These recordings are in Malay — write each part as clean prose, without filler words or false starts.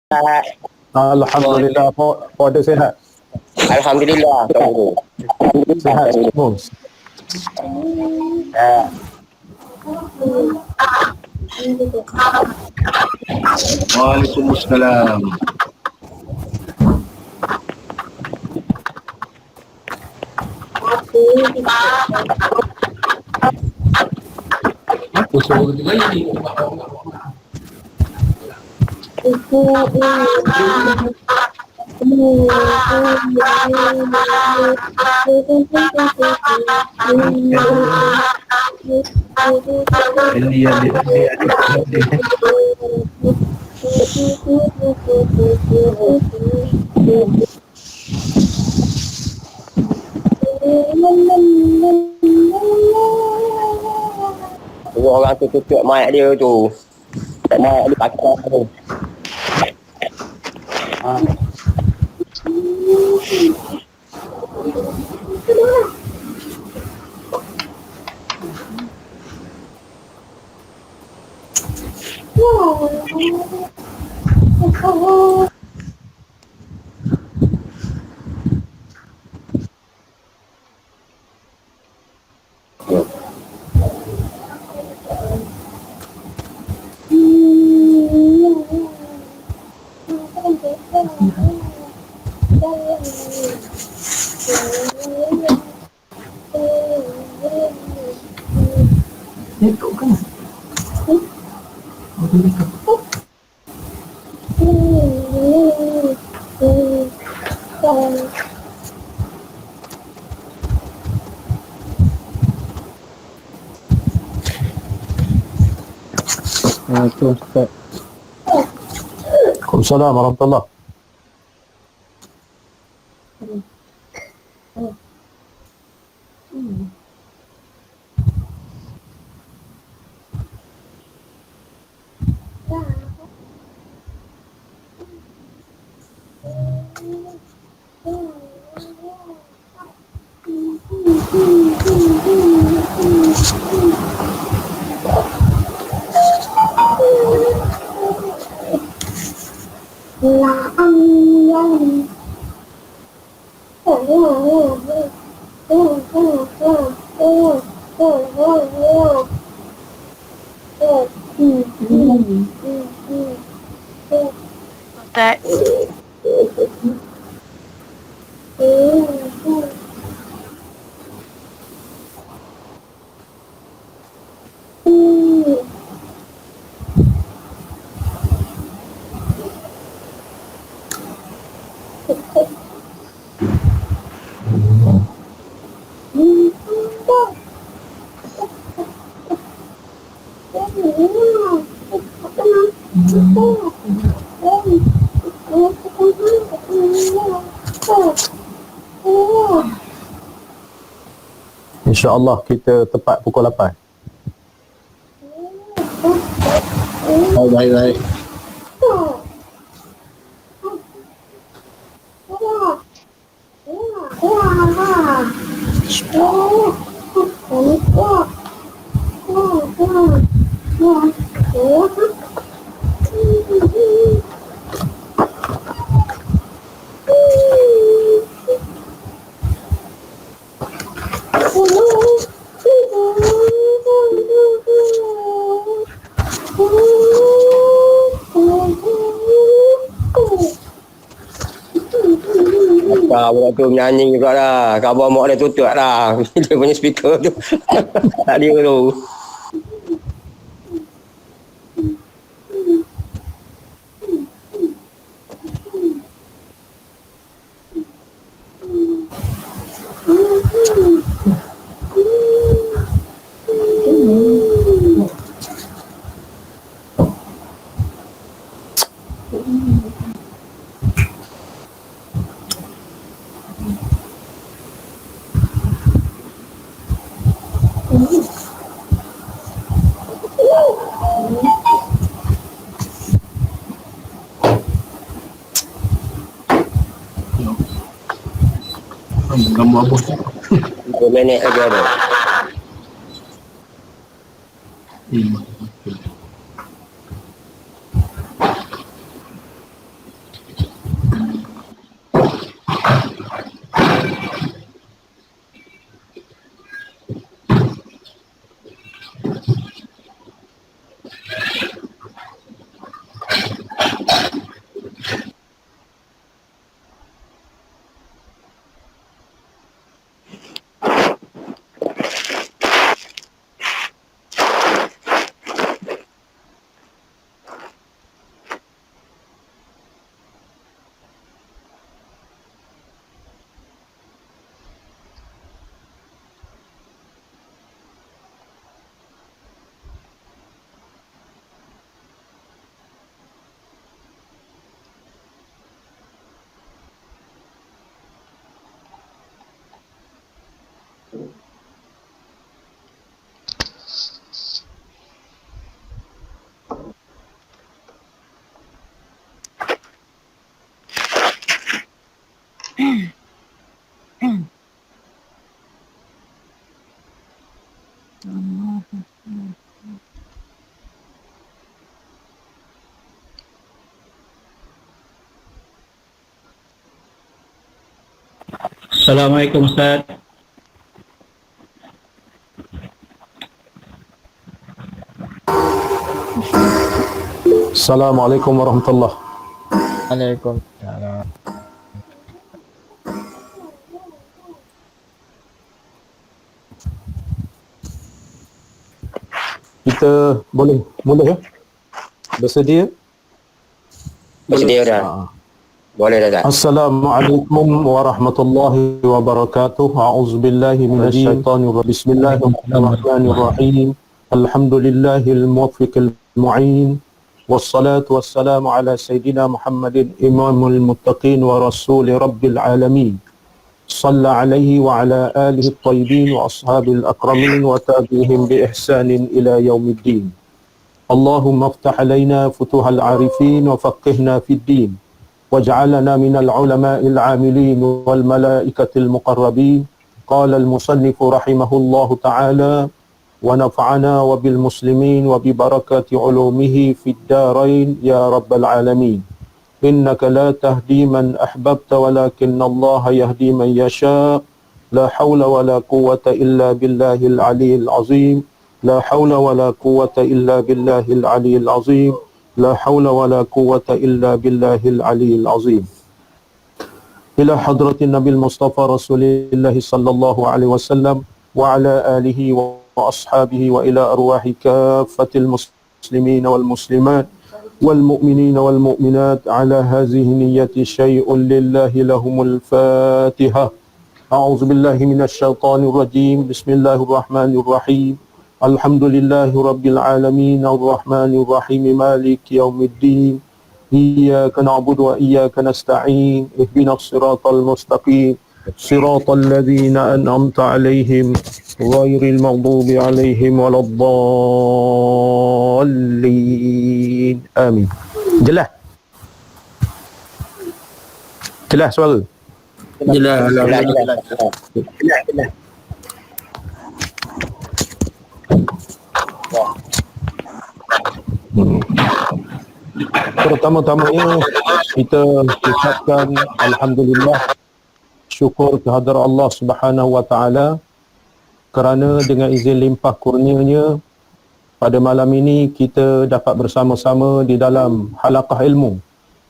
Alhamdulillah, Pak ada sihat. Alhamdulillah. Sihat semua. Waalaikumsalam. Apa suara tu lagi? Dua orang tu tutup mic dia tu. Mic dia pakai tu. Tu Ustaz. Waalaikumsalam warahmatullahi. Ustaz. InsyaAllah kita tepat pukul 8. Baik. Budak tu menyanyi juga lah. Khabar mak dia tutup lah. Dia punya speaker tu. Tak dia tu. Kamu apa? 2 minit lagi ada. Assalamualaikum Ustaz. Assalamualaikum warahmatullahi. Waalaikumsalam. Kita boleh mula ya? Bersedia? Bersedia dah. Ah. Boleh dah. Assalamualaikum warahmatullahi wabarakatuh. A'udzubillahi minasyaitonir rajim. Bismillahirrahmanirrahim. Alhamdulillahil muwaffiqil mu'in. Wassalatu wassalamu ala sayyidina Muhammadin imamul muttaqin wa rasuli rabbil alamin. Shalla alaihi wa ala alihi at-tayyibin wa ashabil akramin wa tabi'ihim bi ihsanin ila yaumiddin. Allahumma iftah alaina futuhal arifin wa faqihna fid din. واجعلنا من العلماء العاملين والملائكة المقربين. قال المصنف رحمه الله تعالى ونفعنا وبالمسلمين وببركة علومه في الدارين يا رب العالمين. إنك لا تهدي من أحببت ولكن الله يهدي من يشاء. لا حول ولا قوة إلا بالله العلي العظيم. لا حول ولا قوة إلا بالله العلي العظيم. لا حول ولا قوة إلا بالله العلي العظيم. إلى حضرة النبي المصطفى رسول الله صلى الله عليه وسلم وعلى آله وأصحابه وإلى أرواح كافة المسلمين والمسلمات والمؤمنين والمؤمنات على هذه النية شيء لله لهم الفاتحة. أعوذ بالله من الشيطان الرجيم. بسم الله الرحمن الرحيم. Alhamdulillahi Rabbil Alamin Ar-Rahmanir Rahim Maliki Yawmiddin. Iyyaka na'budu wa iyyaka nasta'in. Ihdinas siratal mustaqim. Siratal ladzina an'amta 'alaihim ghairil maghdubi 'alaihim waladdallin. Amin. Jelas? Jelas suara? Jelas. Jelas. Pertama-tamanya kita ucapkan alhamdulillah, syukur kehadrat Allah Subhanahu wa taala kerana dengan izin limpah kurnianya pada malam ini kita dapat bersama-sama di dalam halaqah ilmu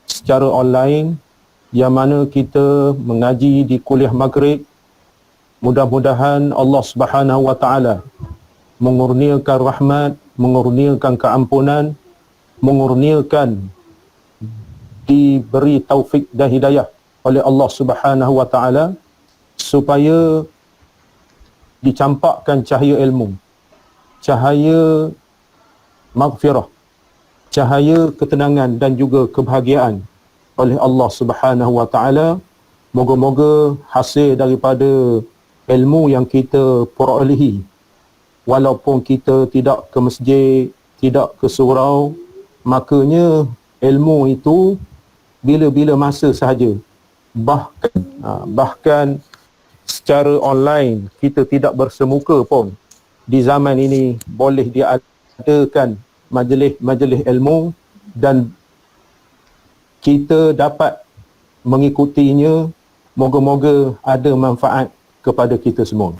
secara online yang mana kita mengaji di kuliah maghrib. Mudah-mudahan Allah Subhanahu wa taala mengurniakan rahmat, mengurniakan keampunan, mengurniakan diberi taufik dan hidayah oleh Allah Subhanahu wa taala supaya dicampakkan cahaya ilmu, cahaya maghfirah, cahaya ketenangan dan juga kebahagiaan oleh Allah Subhanahu wa taala. Moga-moga hasil daripada ilmu yang kita perolehi, walaupun kita tidak ke masjid, tidak ke surau, makanya ilmu itu bila-bila masa sahaja. Bahkan secara online kita tidak bersemuka pun di zaman ini boleh diadakan majlis-majlis ilmu dan kita dapat mengikutinya. Moga-moga ada manfaat kepada kita semua.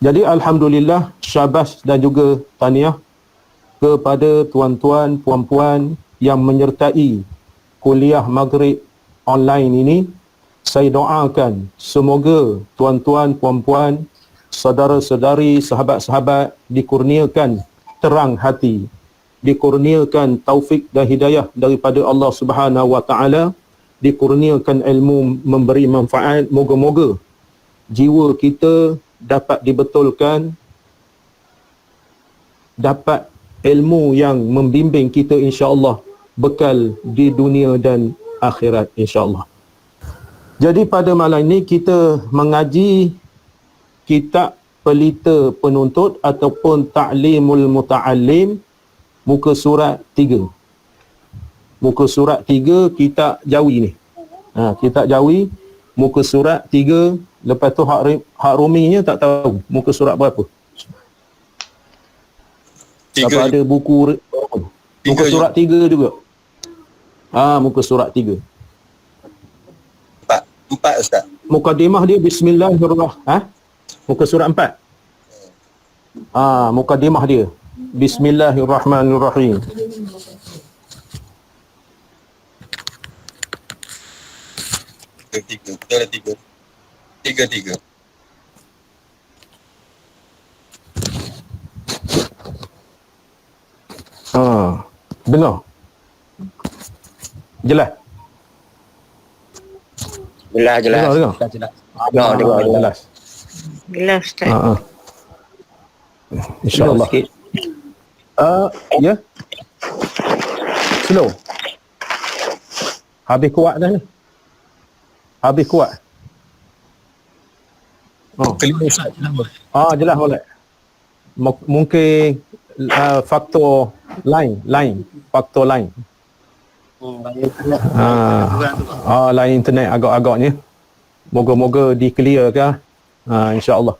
Jadi alhamdulillah, syabas dan juga tahniah kepada tuan-tuan, puan-puan yang menyertai kuliah maghrib online ini. Saya doakan semoga tuan-tuan, puan-puan, saudara-saudari, sahabat-sahabat dikurniakan terang hati, dikurniakan taufik dan hidayah daripada Allah Subhanahu wa taala, dikurniakan ilmu memberi manfaat. Moga-moga jiwa kita dapat dibetulkan, dapat ilmu yang membimbing kita insya-Allah bekal di dunia dan akhirat insya-Allah. Jadi pada malam ini kita mengaji kitab Pelita Penuntut ataupun Ta'limul Muta'allim, muka surat 3. Muka surat 3 kitab Jawi ni. Kitab Jawi muka surat 3. Lepas tu hak ruminya tak tahu muka surat berapa. Apa ada buku muka surat 3 juga? Muka surat 3. Empat Ustaz. Mukadimah dia Bismillahirrahmanirrahim. Muka surat 4. Mukadimah dia Bismillahirrahmanirrahim. Tiga. Betul ada tiga. Tiga. Dengar. Jelas. Jelas. Dengar. Dengar. Jelas. Jelas Ustaz. InsyaAllah. Ya. Slow. Habis kuat dah ni. Habis kuat. Kelima Ustaz, kenapa? Jelas boleh. Mungkin faktor lain. Faktor lain. Lain internet agak-agaknya. Moga-moga di-clear ke. InsyaAllah.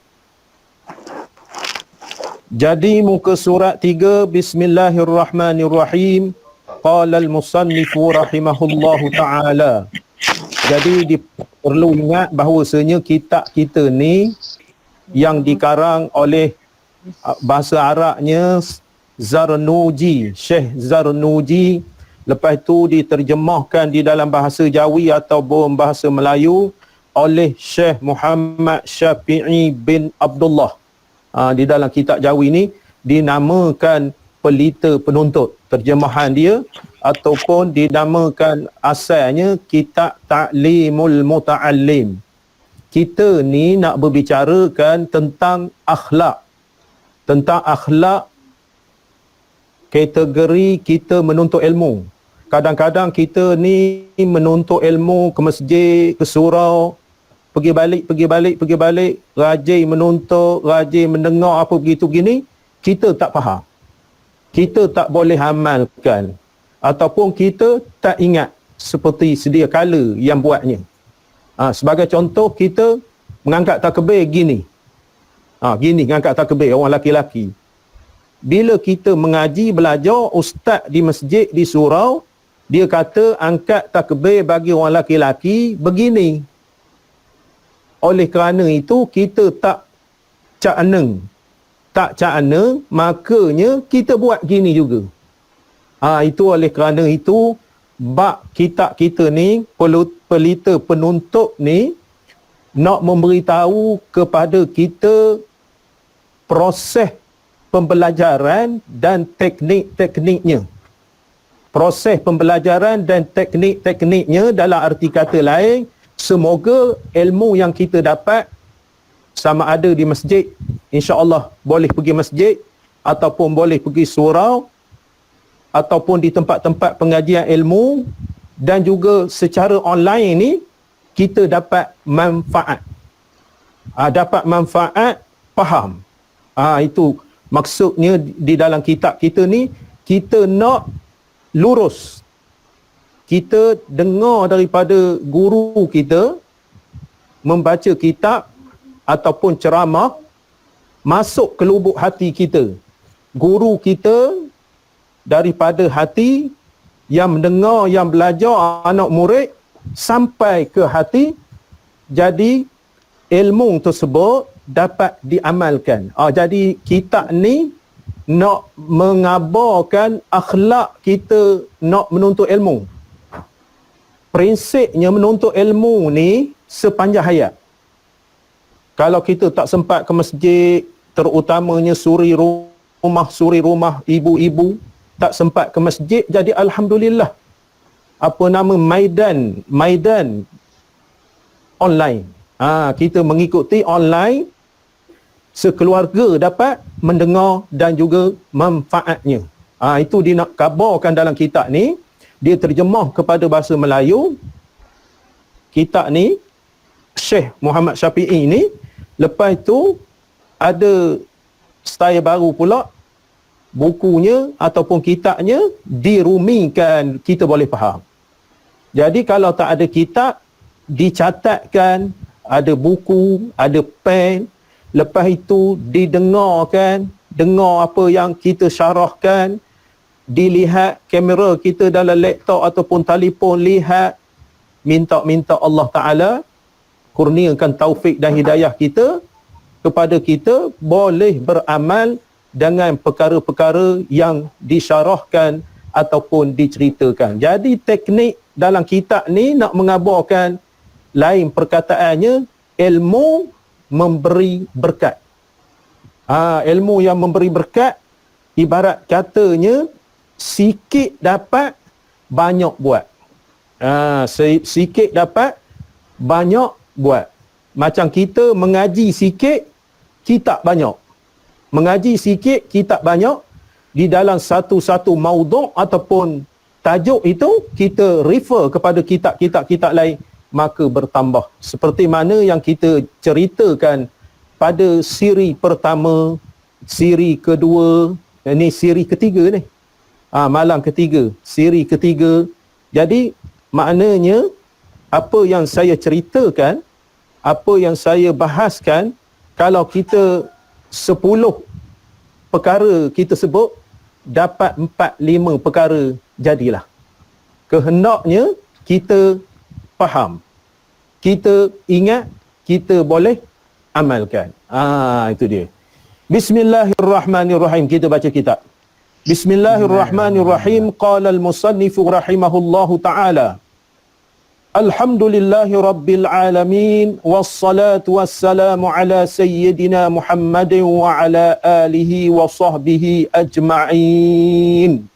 Jadi muka surat 3 Bismillahirrahmanirrahim. Qala al-musannifu rahimahullahu ta'ala. Jadi perlu ingat bahawasanya kitab kita ni yang dikarang oleh bahasa Arabnya Zarnuji, Syekh Zarnuji. Lepas itu diterjemahkan di dalam bahasa Jawi ataupun bahasa Melayu oleh Syekh Muhammad Syafi'i bin Abdullah. Di dalam kitab Jawi ni dinamakan Pelita Penuntut, terjemahan dia, ataupun dinamakan asalnya Kitab Ta'limul Muta'allim. Kita ni nak berbicarakan tentang akhlak. Tentang akhlak kategori kita menuntut ilmu. Kadang-kadang kita ni menuntut ilmu ke masjid, ke surau, pergi balik, rajin menuntut, rajin mendengar apa begitu begini, kita tak faham. Kita tak boleh amalkan. Ataupun kita tak ingat seperti sedia kala yang buatnya. Sebagai contoh, kita mengangkat takbir gini. Gini mengangkat takbir orang laki-laki. Bila kita mengaji, belajar, ustaz di masjid, di surau, dia kata angkat takbir bagi orang laki-laki begini. Oleh kerana itu, kita tak cakna, makanya kita buat gini juga. Itu oleh kerana itu, bab kitab kita ni, Pelita Penuntut ni, nak memberitahu kepada kita proses pembelajaran dan teknik-tekniknya. Proses pembelajaran dan teknik-tekniknya dalam arti kata lain, semoga ilmu yang kita dapat sama ada di masjid, insya-Allah boleh pergi masjid, ataupun boleh pergi surau, ataupun di tempat-tempat pengajian ilmu, dan juga secara online ni kita dapat manfaat. Dapat manfaat, faham. Itu maksudnya di dalam kitab kita ni, kita nak lurus. Kita dengar daripada guru kita, membaca kitab ataupun ceramah, masuk ke lubuk hati kita. Guru kita daripada hati, yang mendengar, yang belajar, anak murid, sampai ke hati, jadi ilmu tersebut dapat diamalkan. Jadi kitab ni nak mengabarkan akhlak kita nak menuntut ilmu. Prinsipnya menuntut ilmu ni sepanjang hayat. Kalau kita tak sempat ke masjid, terutamanya suri rumah ibu-ibu, tak sempat ke masjid, jadi alhamdulillah, maidan online. Kita mengikuti online, sekeluarga dapat mendengar dan juga manfaatnya. Itu dia nak kabarkan dalam kitab ni. Dia terjemah kepada bahasa Melayu. Kitab ni Syekh Muhammad Syafi'i ni, lepas tu ada style baru pula, bukunya ataupun kitabnya dirumikan, kita boleh faham. Jadi kalau tak ada kitab, dicatatkan, ada buku, ada pen, lepas itu didengarkan, dengar apa yang kita syarahkan, dilihat kamera kita dalam laptop ataupun telefon, lihat, minta Allah Ta'ala kurniakan taufik dan hidayah kita kepada kita boleh beramal dengan perkara-perkara yang disyarahkan ataupun diceritakan. Jadi teknik dalam kitab ni nak mengabarkan lain perkataannya, ilmu memberi berkat. Ilmu yang memberi berkat ibarat katanya sikit dapat banyak buat. Sikit dapat banyak buat. Macam kita mengaji sikit, kitab banyak. Mengaji sikit, kitab banyak. Di dalam satu-satu maudhu' ataupun tajuk itu, kita refer kepada kitab-kitab lain, maka bertambah. Seperti mana yang kita ceritakan pada siri pertama, siri kedua, ini siri ketiga ni. Malam ketiga, siri ketiga. Jadi maknanya apa yang saya ceritakan, apa yang saya bahaskan, kalau kita 10 perkara kita sebut, dapat 4-5 perkara jadilah. Kehendaknya kita faham, kita ingat, kita boleh amalkan. Itu dia. Bismillahirrahmanirrahim. Kita baca kitab. Bismillahirrahmanirrahim. Qala al-musannifu rahimahullahu ta'ala. Alhamdulillahi rabbil alamin. Wassalatu wassalamu ala sayyidina Muhammadin wa ala alihi wa sahbihi ajma'in.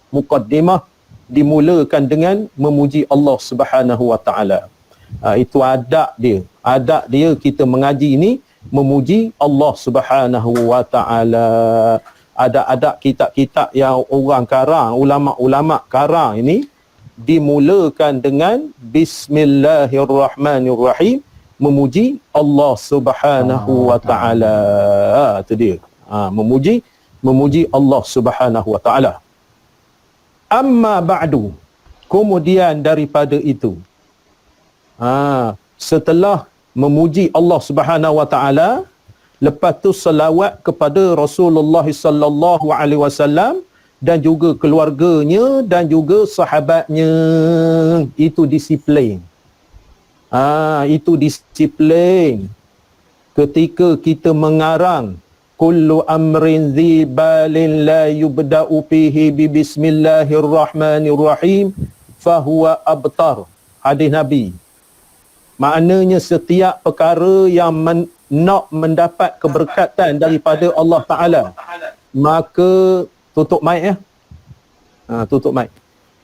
Muqaddimah dimulakan dengan memuji Allah Subhanahu wa ta'ala. Itu adab dia. Adab dia kita mengaji ini memuji Allah Subhanahu wa ta'ala. Adab-adab kitab-kitab yang orang karang, ulama-ulama karang ini dimulakan dengan Bismillahirrahmanirrahim, memuji Allah Subhanahu wa ta'ala. Itu dia. Memuji Allah Subhanahu wa ta'ala. Amma ba'du, kemudian daripada itu, setelah memuji Allah Subhanahu wa ta'ala, lepas tu selawat kepada Rasulullah sallallahu alaihi wasallam dan juga keluarganya dan juga sahabatnya. Itu disiplin. Itu disiplin. Ketika kita mengarang kullu amrin dhi balin la yubda'u fihi bi bismillahirrahmanirrahim fahuwa abtar. Hadis Nabi. Maknanya setiap perkara yang nak mendapat keberkatan daripada Allah Ta'ala, maka tutup mic ya. Tutup mic.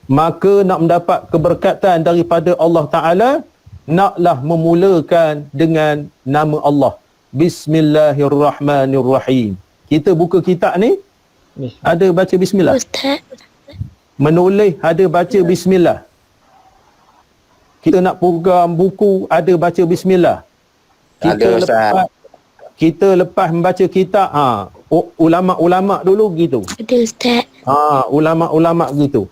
Maka nak mendapat keberkatan daripada Allah Ta'ala, naklah memulakan dengan nama Allah. Bismillahirrahmanirrahim. Kita buka kitab ni, ada baca bismillah. Ustaz. Menulis ada baca bismillah. Kita nak pegang buku, ada baca bismillah. Kita lepas membaca kitab, ulama-ulama dulu gitu. Ada Ustaz. Ulama-ulama gitu.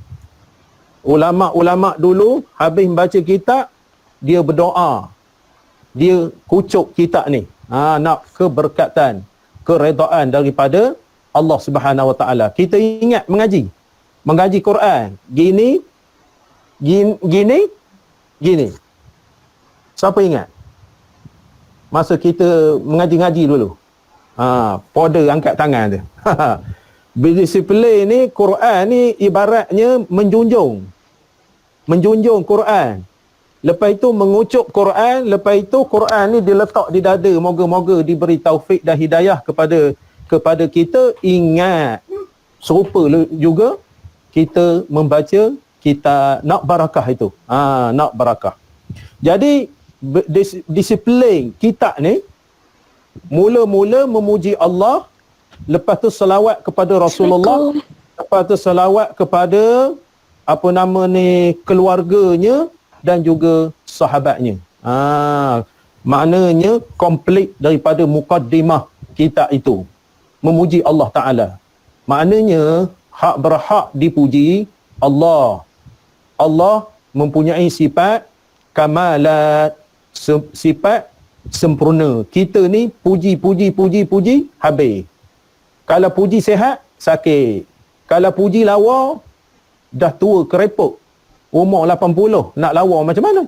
Ulama-ulama dulu habis membaca kitab, dia berdoa. Dia kucuk kitab ni. Nak keberkatan, keredaan daripada Allah Subhanahu wa ta'ala. Kita ingat mengaji Quran. Gini. Siapa ingat? Masa kita mengaji-ngaji dulu. Poda angkat tangan tu. Berdisiplin ni, Quran ni ibaratnya menjunjung Quran. Lepas itu mengucap Quran, lepas itu Quran ni diletak di dada. Moga-moga diberi taufik dan hidayah kepada kita. Ingat, serupa juga kita membaca, kita nak barakah itu. Nak barakah. Jadi disiplin kitab ni, mula-mula memuji Allah, lepas tu selawat kepada Rasulullah, lepas tu selawat kepada keluarganya dan juga sahabatnya. Maknanya komplit daripada muqaddimah kitab itu, memuji Allah Ta'ala. Maknanya hak berhak dipuji Allah. Allah mempunyai sifat kamalat, sifat sempurna. Kita ni puji habis. Kalau puji sihat, sakit. Kalau puji lawa, dah tua kerepuk. Umur 80, nak lawa macam mana?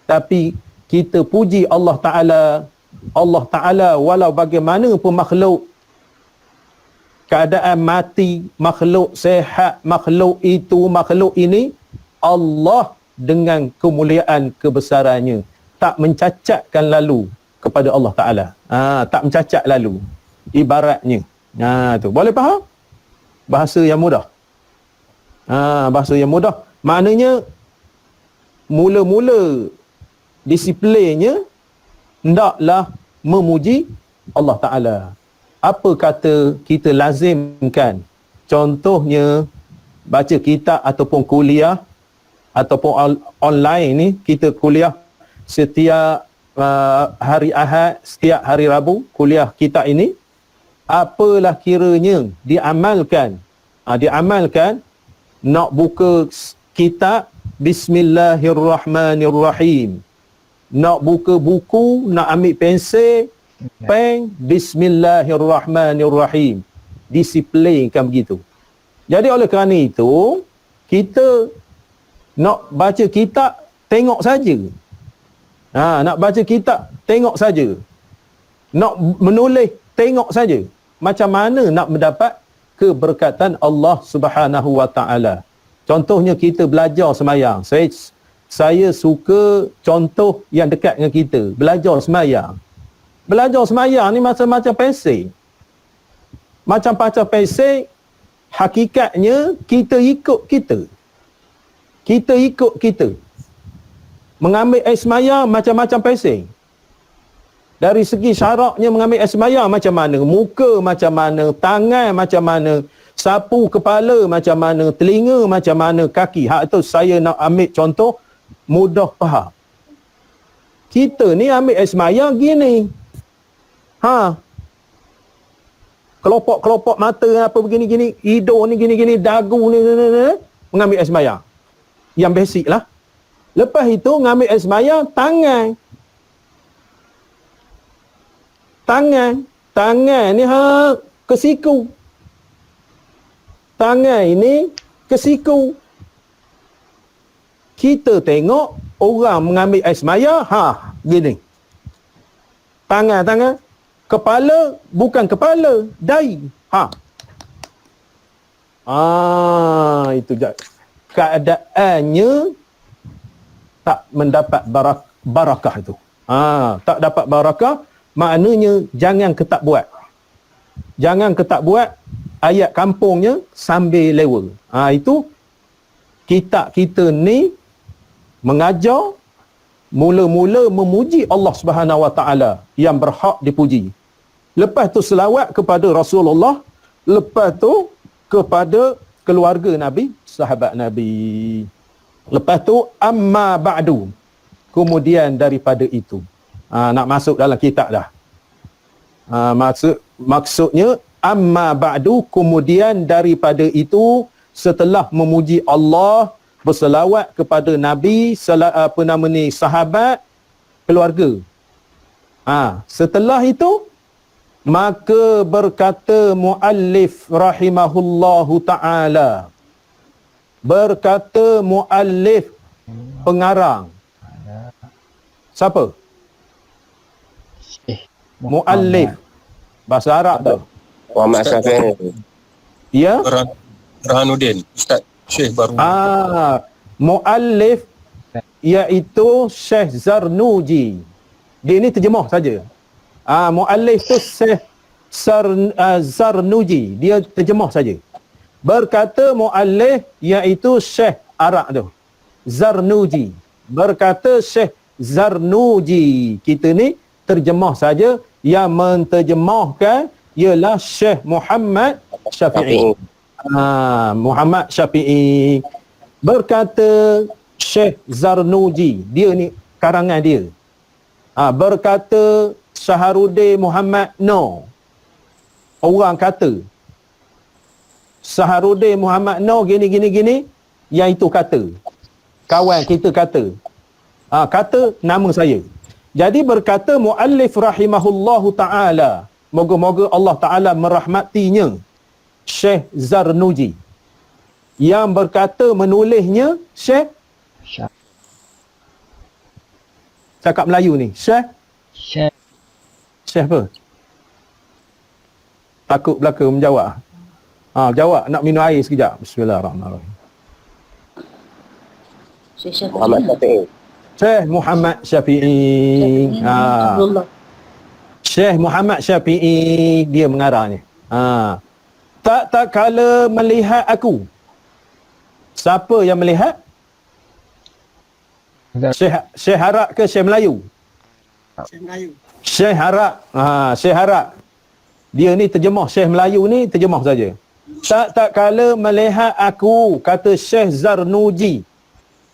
Tapi kita puji Allah Ta'ala walau bagaimana pun makhluk, keadaan mati, makhluk sehat, makhluk itu, makhluk ini, Allah dengan kemuliaan kebesarannya tak mencacatkan lalu kepada Allah Ta'ala. Tak mencacat lalu. Ibaratnya. Tu. Boleh faham? Bahasa yang mudah. Bahasa yang mudah. Maknanya, mula-mula disiplinnya, hendaklah memuji Allah Ta'ala. Apa kata kita lazimkan? Contohnya, baca kitab ataupun kuliah, ataupun online ni, kita kuliah setiap hari Ahad, setiap hari Rabu, kuliah kitab ini, apalah kiranya diamalkan. Diamalkan, nak buka kitab, Bismillahirrahmanirrahim. Nak buka buku, nak ambil pensel, pen, Bismillahirrahmanirrahim. Disiplinkan begitu. Jadi oleh kerana itu, kita nak baca kitab, tengok saja. Nak baca kitab, tengok saja. Nak menulis, tengok saja. Macam mana nak mendapat keberkatan Allah Subhanahu wa Ta'ala. Contohnya kita belajar semayang. Saya suka contoh yang dekat dengan kita. Belajar semayang. Belajar semayang ni macam-macam pensel. Macam-macam pensel, hakikatnya kita ikut kita. Kita ikut kita. Mengambil air semayang macam-macam pensel. Dari segi syaraknya mengambil air semayang macam mana? Muka macam mana? Tangan macam mana? Sapu kepala macam mana? Telinga macam mana? Kaki. Hak tu saya nak ambil contoh mudah faham. Kita ni ambil air semayang gini. Kelopok-kelopok mata apa begini-gini, hidung ni gini-gini, dagu ni, mengambil air semayang. Yang basic lah. Lepas itu mengambil air semayang, tangan ni ke siku. Tangan ini ke siku. Kita tengok orang mengambil air semayang, gini. Tangan. Kepala, bukan kepala, dahi. Itu je. Keadaannya tak mendapat barakah itu. Tak dapat barakah, maknanya jangan ketak buat. Jangan ketak buat, ayat kampungnya sambil lewa. Itu kitab kita ni mengajar mula-mula memuji Allah Subhanahu wa Ta'ala yang berhak dipuji. Lepas tu selawat kepada Rasulullah, lepas tu kepada keluarga Nabi, sahabat Nabi. Lepas tu amma ba'du. Kemudian daripada itu. Nak masuk dalam kitab dah. Maksudnya amma ba'du, kemudian daripada itu, setelah memuji Allah, berselawat kepada Nabi, sahabat, keluarga. Setelah itu, maka berkata muallif rahimahullahu ta'ala. Berkata muallif, pengarang. Siapa? Muallif. Bahasa Arab tu. Muhammad Syafi'i. Ya? Burhanuddin, Ustaz Syekh baru. Muallif iaitu Syekh Zarnuji. Dia ni terjemah saja. Muallif tu Syekh Zarnuji, dia terjemah saja. Berkata muallif iaitu Syekh Arab tu, Zarnuji. Berkata Syekh Zarnuji. Kita ni terjemah saja, yang menterjemahkan ialah Syekh Muhammad Syafi'i. Muhammad Syafi'i. Berkata Syekh Zarnuji, dia ni karangan dia. Berkata Syaharuddin Muhammad Noor, orang kata Syaharuddin Muhammad Noor gini, yang itu kata, kawan kita kata, kata nama saya. Jadi berkata muallif rahimahullahu ta'ala, moga-moga Allah Ta'ala merahmatinya, Syekh Zarnuji. Yang berkata menulisnya Syekh cakap Melayu ni, Syekh apa? Takut belaka menjawab. Jawab, nak minum air sekejap. Bismillahirrahmanirrahim. Muhammad Syafi'i. Syekh Muhammad Syafi'i. Syekh Muhammad Syafi'i, dia mengarahnya. Tak kala melihat aku. Siapa yang melihat? Syekh Harap ke Syekh Melayu? Syekh Harap. Syekh Harap. Dia ni terjemah, Syekh Melayu ni terjemah saja. Tak kala melihat aku, kata Syekh Zarnuji.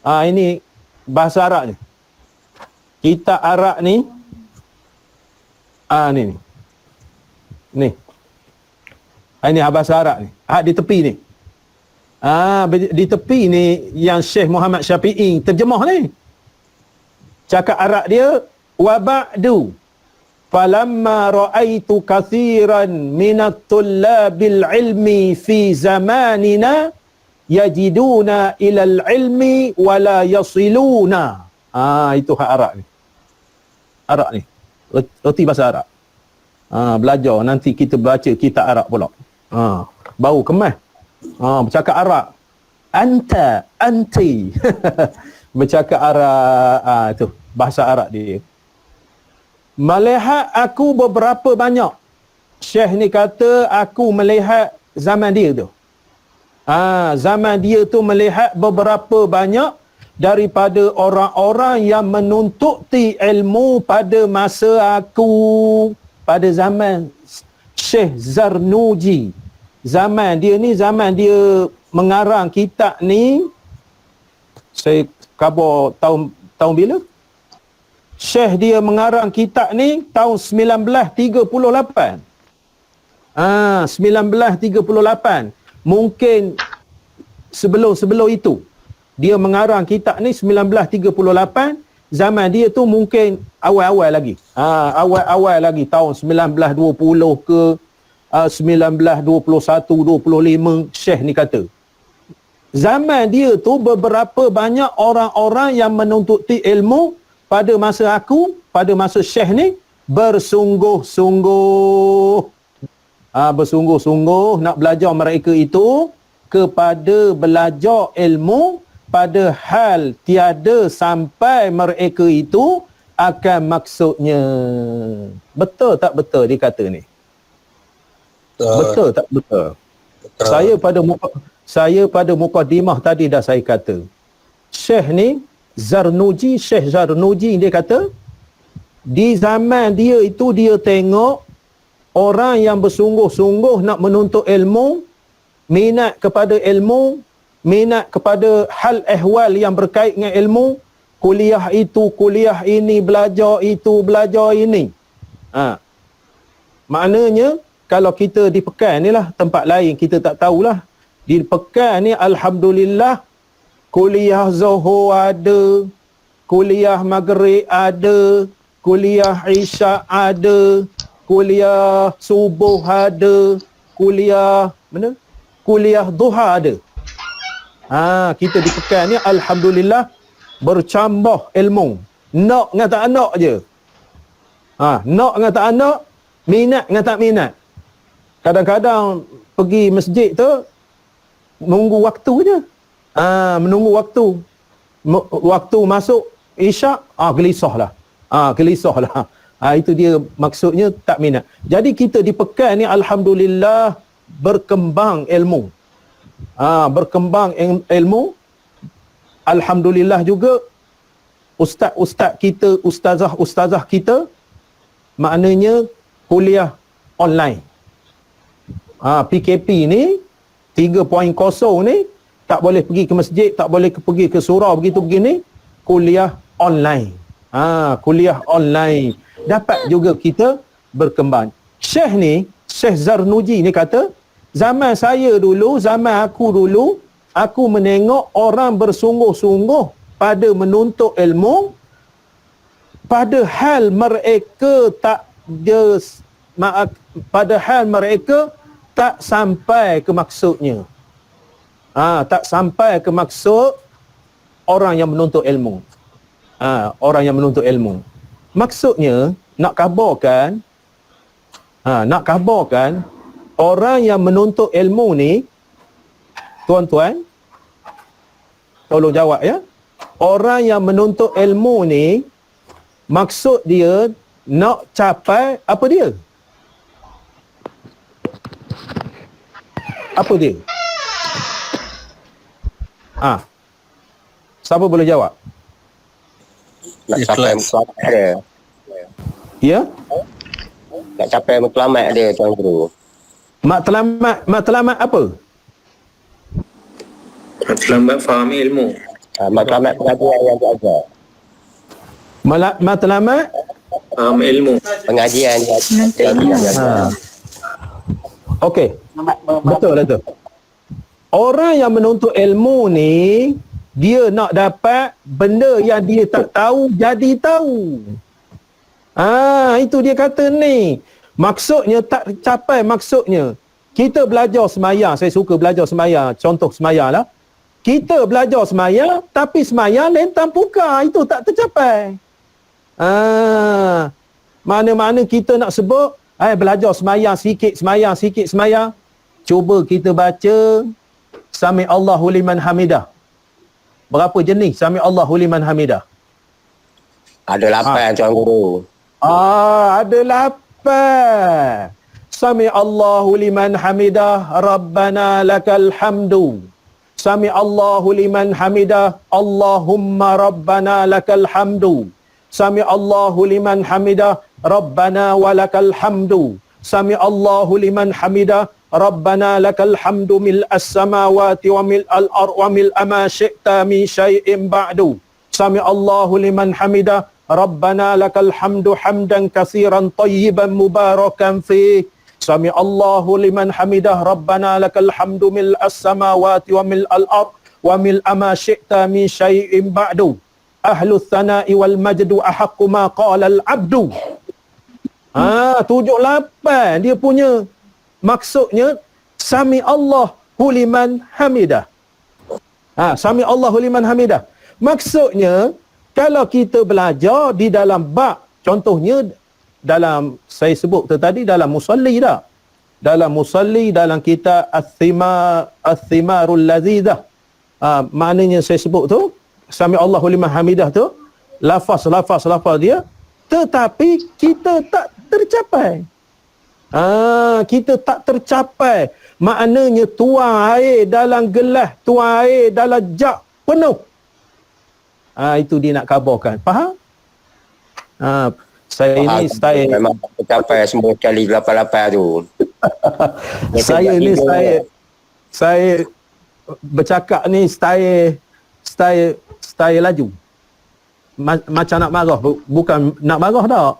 Ini bahasa Arab ni. Kitab Arab ni. Ni. Ini bahasa Arab ni. Di tepi ni. Di tepi ni yang Syekh Muhammad Syafi'i terjemah ni. Cakap Arab dia, wa ba'du falamma ra'aitu kathiran minat tullabil ilmi fi zamanina yajiduna ilal ilmi wala yasiluna. Itu hak Arab ni. Arab ni. Erti bahasa Arab. Belajar. Nanti kita baca kitab Arab pula. Bau kemas. Bercakap Arab. Anta, anti. Bercakap Arab. Itu bahasa Arab dia. Melihat aku beberapa banyak. Syekh ni kata aku melihat zaman dia tu. Zaman dia tu melihat beberapa banyak daripada orang-orang yang menuntut ilmu pada masa aku, pada zaman Syekh Zarnuji. Zaman dia ni, zaman dia mengarang kitab ni, saya khabar tahun bila? Syekh dia mengarang kitab ni tahun 1938. 1938. Mungkin sebelum itu. Dia mengarang kitab ni 1938. Zaman dia tu mungkin awal-awal lagi. Awal-awal lagi tahun 1920 ke 1921, 25 Syekh ni kata. Zaman dia tu beberapa banyak orang-orang yang menuntut ilmu pada masa aku, pada masa Syekh ni bersungguh-sungguh. Bersungguh-sungguh nak belajar mereka itu kepada belajar ilmu padahal tiada sampai mereka itu akan maksudnya. Betul tak betul dia kata ni? Betul tak betul? Saya pada mukadimah tadi dah saya kata. Syekh ni Zarnuji, Syekh Zarnuji dia kata di zaman dia itu dia tengok orang yang bersungguh-sungguh nak menuntut ilmu, minat kepada ilmu, minat kepada hal ehwal yang berkait dengan ilmu, kuliah itu, kuliah ini, belajar itu, belajar ini. Maknanya kalau kita di Pekan ni lah, tempat lain kita tak tahulah. Di Pekan ni alhamdulillah kuliah Zuhur ada, kuliah Maghrib ada, kuliah Isyak ada, kuliah Subuh ada, kuliah mana? Kuliah Duha ada. Kita di Pekan ni alhamdulillah bercambah ilmu. Nak dengan tak nak je. Nak dengan tak nak, minat dengan tak minat. Kadang-kadang pergi masjid tu menunggu waktu je. Menunggu waktu. Waktu masuk Isyak, gelisahlah. Gelisahlah. Itu dia maksudnya tak minat. Jadi kita di Pekan ni alhamdulillah berkembang ilmu. Berkembang ilmu. Alhamdulillah juga ustaz-ustaz kita, ustazah-ustazah kita maknanya kuliah online. PKP ni 3.0 ni tak boleh pergi ke masjid, tak boleh pergi ke surau begitu begini, kuliah online. Kuliah online. Dapat juga kita berkembang. Syekh ni, Syekh Zarnuji ni kata, zaman saya dulu, zaman aku dulu, aku menengok orang bersungguh-sungguh pada menuntut ilmu, padahal mereka tak ada padahal mereka tak sampai ke maksudnya. Tak sampai ke maksud orang yang menuntut ilmu. Orang yang menuntut ilmu. Maksudnya nak kabarkan orang yang menuntut ilmu ni, tuan-tuan tolong jawab ya. Orang yang menuntut ilmu ni maksud dia nak capai apa dia? Apa dia? Siapa boleh jawab? Nak capai matlamat dia. Ya? Nak capai matlamat dia, Tuan Guru. Matlamat apa? Matlamat fahami ilmu. Matlamat pengajian yang diajar. Matlamat Faham ilmu. Pengajian yang diajar. Okey. Betul. Orang yang menuntut ilmu ni, dia nak dapat benda yang dia tak tahu jadi tahu. Itu dia kata ni. Maksudnya tak tercapai maksudnya. Kita belajar semayang, saya suka belajar semayang, contoh semayang lah. Kita belajar semayang, tapi semayang lentang pukar, itu tak tercapai. Mana-mana kita nak sebut, belajar semayang sikit semayang. Cuba kita baca Sami Allahu liman hamidah. Berapa jenis Sami Allahu liman hamidah? Ada 8, Tuan Guru. Ada 8. Sami Allahu liman hamidah, Rabbana lakal hamdu. Sami Allahu liman hamidah, Allahumma Rabbana lakal hamdu. Sami Allahu liman hamidah, Rabbana walakal hamdu. Sami Allahu liman hamidah, Rabbana lakal hamdu mil'as samawati wa mil'al ard wa mil'a ma syi'ta min syai'in ba'du. Sami Allahu liman hamidah, Rabbana lakal hamdu hamdan katsiran tayyiban mubarakan fih. Sami Allahu liman hamidah, Rabbana lakal hamdu mil'as samawati wa mil'al ard wa mil'a ma syi'ta min syai'in ba'du. Ahlus thana'i wal majdu ahaqqu ma qala al-'abdu. 7-8 dia punya maksudnya Sami Allahu liman hamidah. Sami Allahu liman hamidah. Maksudnya kalau kita belajar di dalam bab, contohnya dalam saya sebut tadi dalam musalli dah. Dalam musalli dalam kitab As-Thimarul Lazidah. Maknanya saya sebut tu Sami Allahu liman hamidah tu lafaz dia, tetapi kita tak tercapai. Kita tak tercapai. Maknanya tuang air dalam gelas, tuang air dalam jak penuh. Itu dia nak kabarkan. Faham? Saya ni style memang tercapai semua kali 88 tu. saya bercakap ni style laju. Macam nak marah, bukan nak marah dah.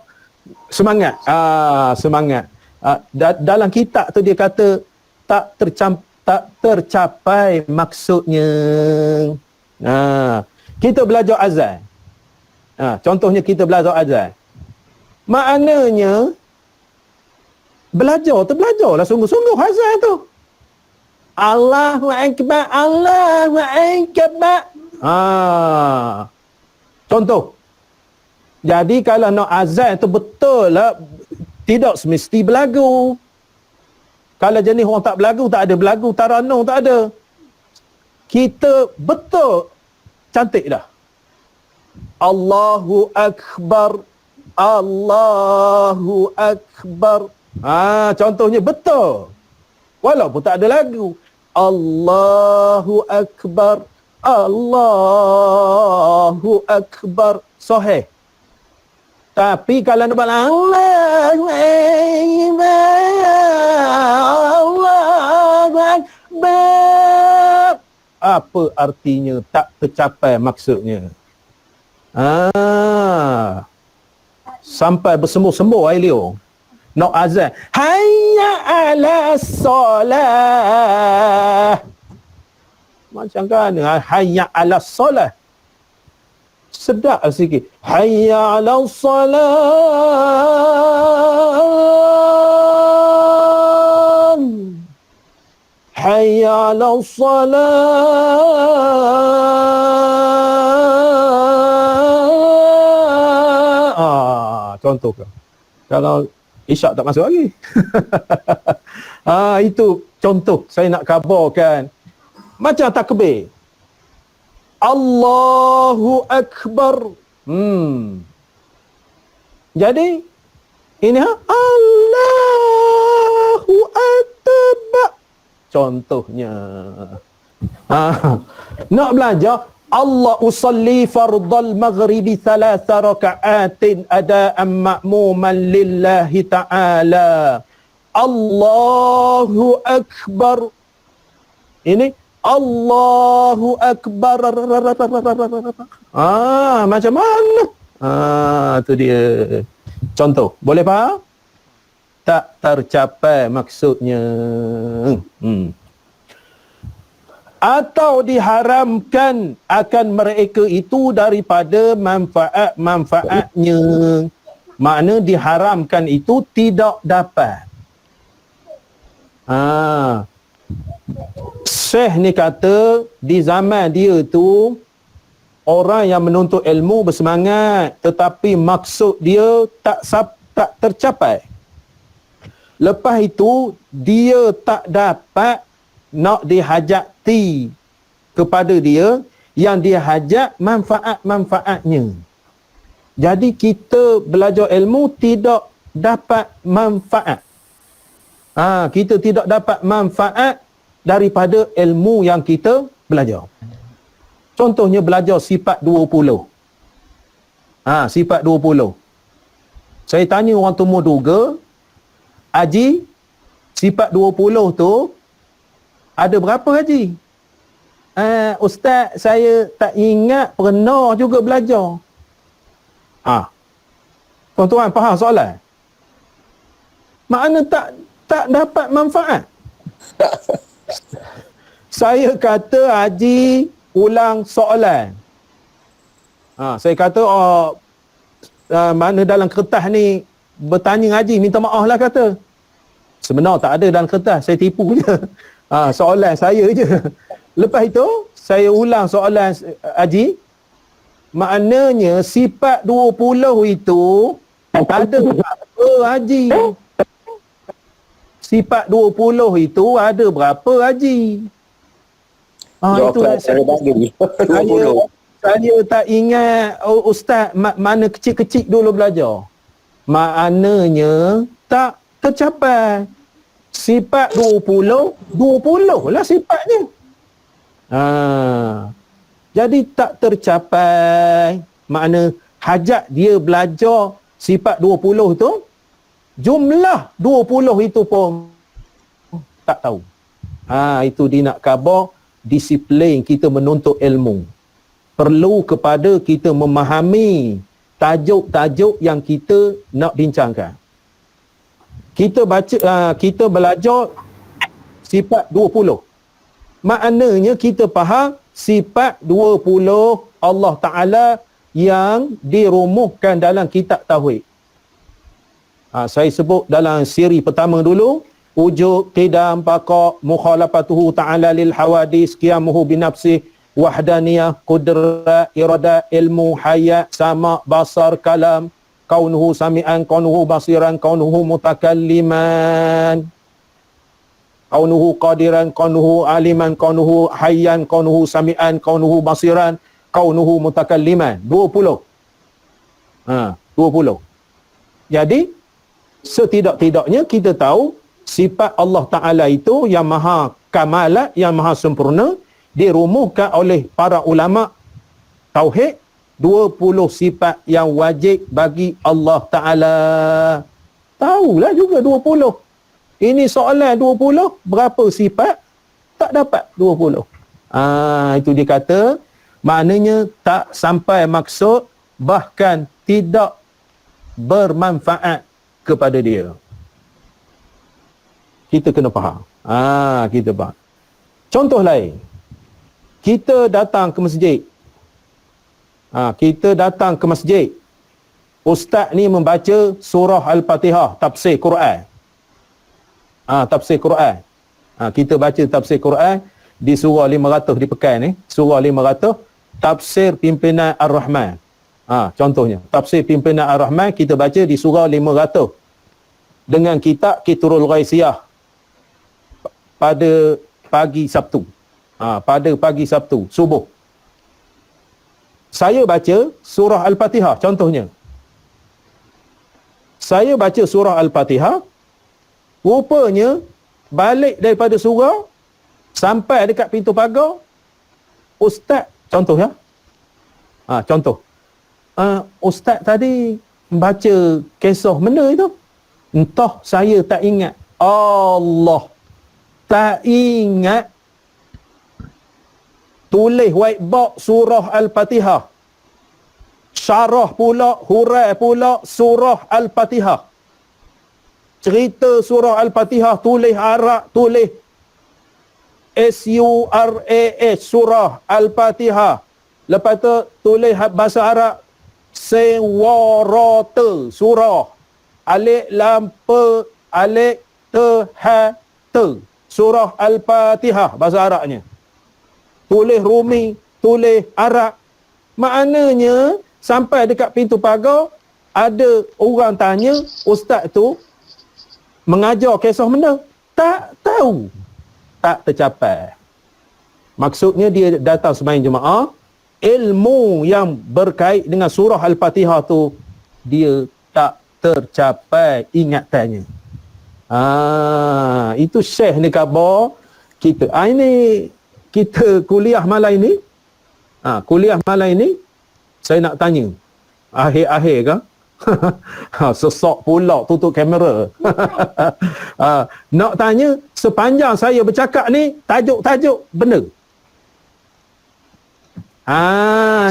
Semangat. Semangat. Dalam kitab tu dia kata tak tercapai maksudnya. Kita belajar azan. Contohnya kita belajar azan. Maknanya belajarlah sungguh-sungguh azan tu. Allahu akbar, Allahu akbar. Contoh. Jadi kalau nak azan tu betul lah, tidak semesti berlagu. Kalau jenis orang tak berlagu, tak ada berlagu, taranum tak ada. Kita betul cantik dah. Allahu akbar, Allahu akbar. Contohnya betul. Walaupun tak ada lagu. Allahu akbar, Allahu akbar. Sahih. Tapi kalau nak buat Allahu akbar, apa artinya? Tak tercapai maksudnya. Sampai bersembur-sembur air liur. Nak azan. Hayya ala solah. Macam mana? Hayya ala solah. Sedap sikit. Hayya ala solah. hayya 'alas salat. Contoh ke. Kalau isyak tak masuk lagi. Itu contoh saya nak khabarkan. Macam takbir. Allahu Akbar. Jadi ini Allahu Akbar. Contohnya. Nak belajar Allah usalli fardal maghribi 3 raka'atin ada'an ma'muman lillahi ta'ala. Allahu Akbar. Ini Allahu Akbar. Macam mana? Tu dia. Contoh. Boleh faham? Tak tercapai maksudnya. Atau diharamkan akan mereka itu daripada manfaat-manfaatnya. Makna diharamkan itu tidak dapat. Syekh ni kata di zaman dia tu orang yang menuntut ilmu bersemangat tetapi maksud dia tak tercapai. Lepas itu dia tak dapat nak dihajati kepada dia yang dia hajat manfaat-manfaatnya. Jadi kita belajar ilmu tidak dapat manfaat. Kita tidak dapat manfaat daripada ilmu yang kita belajar. Contohnya belajar sifat 20. Sifat 20. Saya tanya orang tumbuh duga, Haji, sifat 20 tu ada berapa Haji? Ustaz, saya tak ingat, pernah juga belajar. Tuan-tuan faham soalan? Makna tak dapat manfaat. Saya kata Haji ulang soalan. Saya kata mana dalam kertas ni bertanya Haji, minta maaf lah kata. Sebenarnya tak ada dalam kertas, saya tipu je. Soalan saya je. Lepas itu saya ulang soalan Haji. Maknanya sifat 20 itu ada berapa Haji? Sifat 20 itu ada berapa Haji? Itu saya tak ingat Ustaz mana kecil-kecil dulu belajar. Maknanya tak tercapai. Sifat 20 lah sifatnya. Jadi tak tercapai. Makna hajat dia belajar sifat 20 tu, jumlah 20 itu pun tak tahu. Itu dia nak khabar disiplin kita menuntut ilmu. Perlu kepada kita memahami tajuk-tajuk yang kita nak bincangkan. Kita belajar sifat 20. Maknanya kita faham sifat 20 Allah Ta'ala yang dirumuhkan dalam kitab Tauhid. Saya sebut dalam siri pertama dulu. Wujud, qidam, baqa, mukhalafatuhu ta'ala lil hawadis, qiyamuhu binafsih, wahdaniyah, qudrat, iradat, ilmu, hayat, sama, basar, kalam, kaunuhu sami'an, kaunuhu basiran, kaunuhu mutakalliman, kaunuhu qadiran, kaunuhu aliman, kaunuhu hayyan, kaunuhu sami'an, kaunuhu basiran, kaunuhu mutakalliman. 20. 20. Jadi setidak-tidaknya kita tahu sifat Allah Ta'ala itu yang maha kamalat, yang maha sempurna, dirumuhkan oleh para ulama tauhid. 20 sifat yang wajib bagi Allah Ta'ala. Tahulah juga 20. Ini soalan 20, berapa sifat? Tak dapat 20. Itu dia kata, maknanya tak sampai maksud, bahkan tidak bermanfaat kepada dia. Kita kena faham. Kita faham. Contoh lain. Kita datang ke masjid. Ustaz ni membaca surah Al-Fatihah, tafsir Quran. Tafsir Quran. Kita baca tafsir Quran di surah 500 di Pekan ni, surah 500 tafsir pimpinan Ar-Rahman. Contohnya tafsir pimpinan Ar-Rahman kita baca di surah 500 dengan kitab Kitrul Ghaisiyah pada pagi Sabtu. Pada pagi Sabtu subuh. Saya baca surah Al-Fatihah contohnya. Saya baca surah Al-Fatihah, rupanya balik daripada surau sampai dekat pintu pagar, ustaz, contoh ya. Contoh. Ustaz tadi baca kisah mana itu? Entah, saya tak ingat. Allah, tak ingat. Tulis whiteboard surah Al-Fatihah. Syarah pula, hurai pula surah Al-Fatihah. Cerita surah Al-Fatihah tulis Arab, tulis SURAH, surah Al-Fatihah. Lepas tu tulis bahasa Arab Sewarata, surah Alif Lam Pa Alif Ta Ha Ta, surah Al-Fatihah bahasa Arabnya. Tulis Rumi, tulis Arab. Maknanya sampai dekat pintu pagar ada orang tanya, ustaz tu mengajar kisah mana? Tak tahu. Tak tercapai. Maksudnya dia datang sembahyang jemaah, ilmu yang berkait dengan surah Al-Fatihah tu dia tak tercapai ingatannya. Itu Syekh ni khabar kita. Ini kita kuliah malam ini. Kuliah malam ini saya nak tanya. Akhir-akhir kan? Sesak pula tutup kamera. Nak tanya, sepanjang saya bercakap ni tajuk-tajuk benda.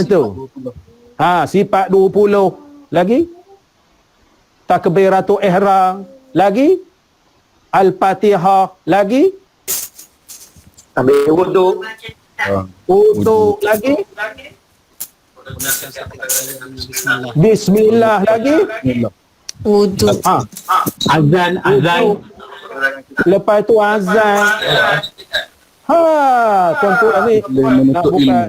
Itu. Sifat 20 lagi. Takbiratul ihram lagi. Al-Fatihah lagi. Ambil wuduk. Wuduk lagi. Bismillah lagi. Wuduk. Azan. Lepas tu azan. Tuan-tuan ni nak buka.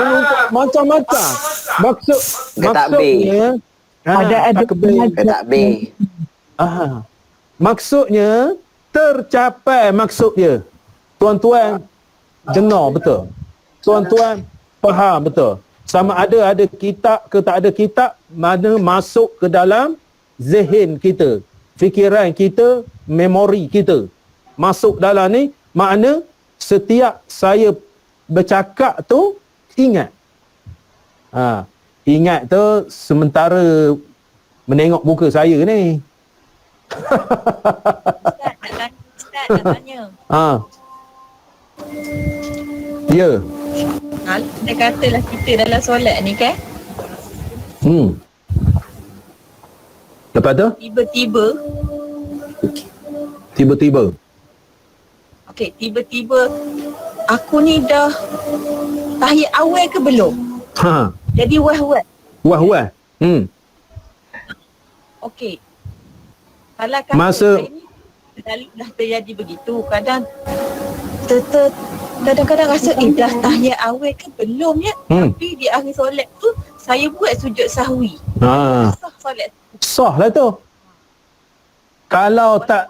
Menuntut macam-macam. Maksudnya Ada takbir. Maksudnya tercapai maksud dia. Tuan-tuan dengar betul. Tuan-tuan faham betul. Sama ada kitab ke tak ada kitab, mana masuk ke dalam zihin kita, fikiran kita, memori kita. Masuk dalam ni, makna setiap saya bercakap tu ingat. Ingat tu sementara menengok muka saya ni. Ustaz nak tanya. Ya. Dia katalah kita dalam solat ni kan, Lepas tu? Tiba-tiba aku ni dah tahiyat awal ke belum? Jadi wah-wah. Okey. Kalau kata Masa- ini selalu dah terjadi begitu. Kadang-kadang rasa dah tahiyat awal ke belum ya? Tapi di akhir solat tu saya buat sujud sahwi. Sah solat. Sah lah tu. Kalau tak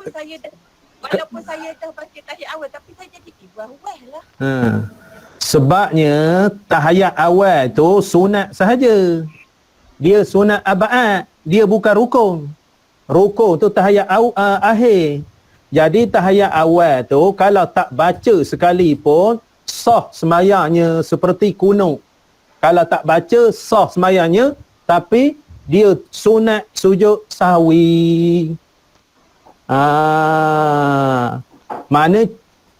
Walaupun saya dah baca tahiyat awal, tapi saya jadi wah-wah lah. Sebabnya tahiyat awal tu sunat sahaja. Dia sunat abad. Dia bukan rukun. Rukun tu tahiyat akhir. Jadi tahiyat awal tu kalau tak baca sekalipun sah sembahyangnya seperti kunut. Kalau tak baca sah sembahyangnya, tapi dia sunat sujud sahwi. Mana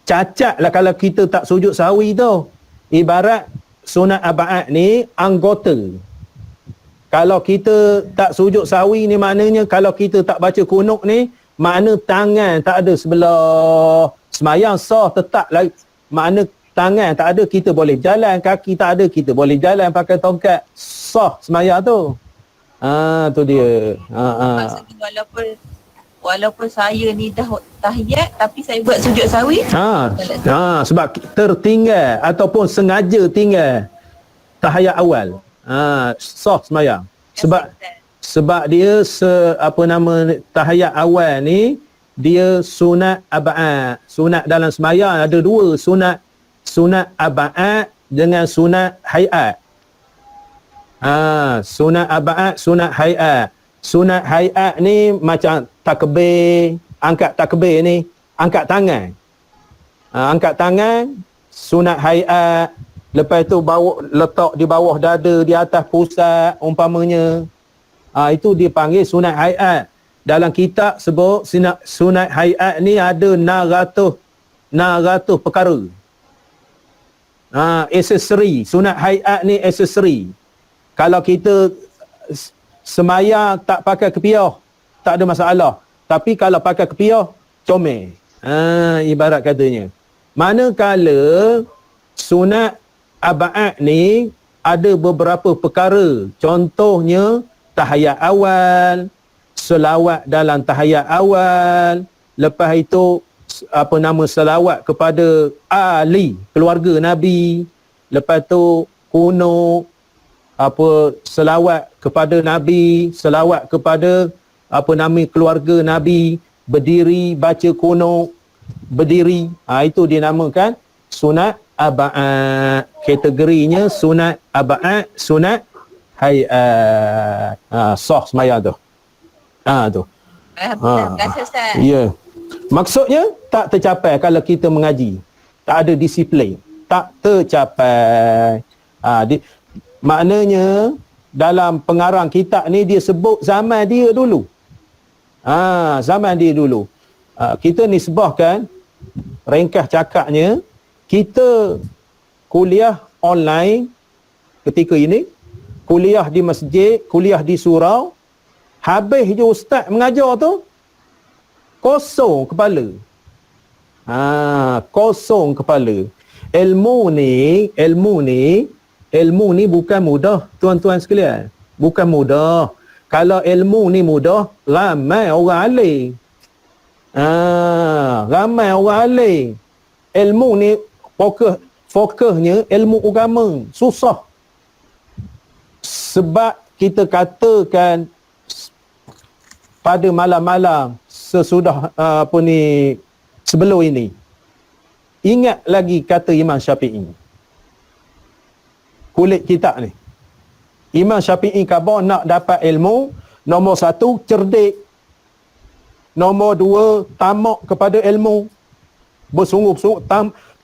cacat lah kalau kita tak sujud sahwi tu. Ibarat sunat abad ni anggota. Kalau kita tak sujud sahwi ni maknanya kalau kita tak baca kunut ni, makna tangan tak ada sebelah. Sembahyang sah tetap lagi. Makna tangan tak ada, kita boleh jalan. Kaki tak ada, kita boleh jalan pakai tongkat. Sah sembahyang tu. Tu dia. Maksudnya walaupun saya ni dah tahiyat tapi saya buat sujud sahwi. Sebab tertinggal ataupun sengaja tinggal tahiyat awal. Sah sembahyang. Sebab dia tahiyat awal ni dia sunat ab'ad. Sunat dalam sembahyang ada dua, sunat ab'ad dengan sunat hayat. Sunat ab'ad, sunat hayat. Sunat hayat ni macam takbir, angkat takbir ni, angkat tangan. Angkat tangan, sunat hayat. Lepas tu letak di bawah dada, di atas pusat umpamanya. Itu dipanggil sunat hayat. Dalam kitab sebut sunat hayat ni ada 600 perkara. Aksesori. Sunat hayat ni aksesori. Kalau kita sembahyang tak pakai kepiah, tak ada masalah. Tapi kalau pakai kepiah, comel. Ibarat katanya. Manakala sunat ab'ad ni ada beberapa perkara. Contohnya tahiyat awal, selawat dalam tahiyat awal, lepas itu selawat kepada ahli keluarga Nabi, lepas tu kunut, selawat kepada Nabi, selawat kepada keluarga Nabi, berdiri baca kunut, berdiri. Itu dinamakan sunat ab'ad. Kategorinya sunat ab'ad, sunat hayat. Sah sembahyang tu. Tu. Terima kasih Ustaz. Ya. Maksudnya tak tercapai kalau kita mengaji. Tak ada disiplin. Tak tercapai. Maknanya dalam pengarang kitab ni dia sebut zaman dia dulu. Zaman dia dulu. Kita nisbahkan, ringkas cakapnya, kita kuliah online ketika ini, kuliah di masjid, kuliah di surau, habis je ustaz mengajar tu, kosong kepala. Kosong kepala. Ilmu ni bukan mudah, tuan-tuan sekalian. Bukan mudah. Kalau ilmu ni mudah, ramai orang alim. Ramai orang alim. Ilmu ni fokusnya ilmu agama. Susah. Sebab kita katakan pada malam-malam sesudah sebelum ini, ingat lagi kata Imam Syafi'i. Kulit kitab ni. Imam Syafi'i khabar nak dapat ilmu, nombor 1 cerdik, nombor 2 tamak kepada ilmu, bersungguh-sungguh.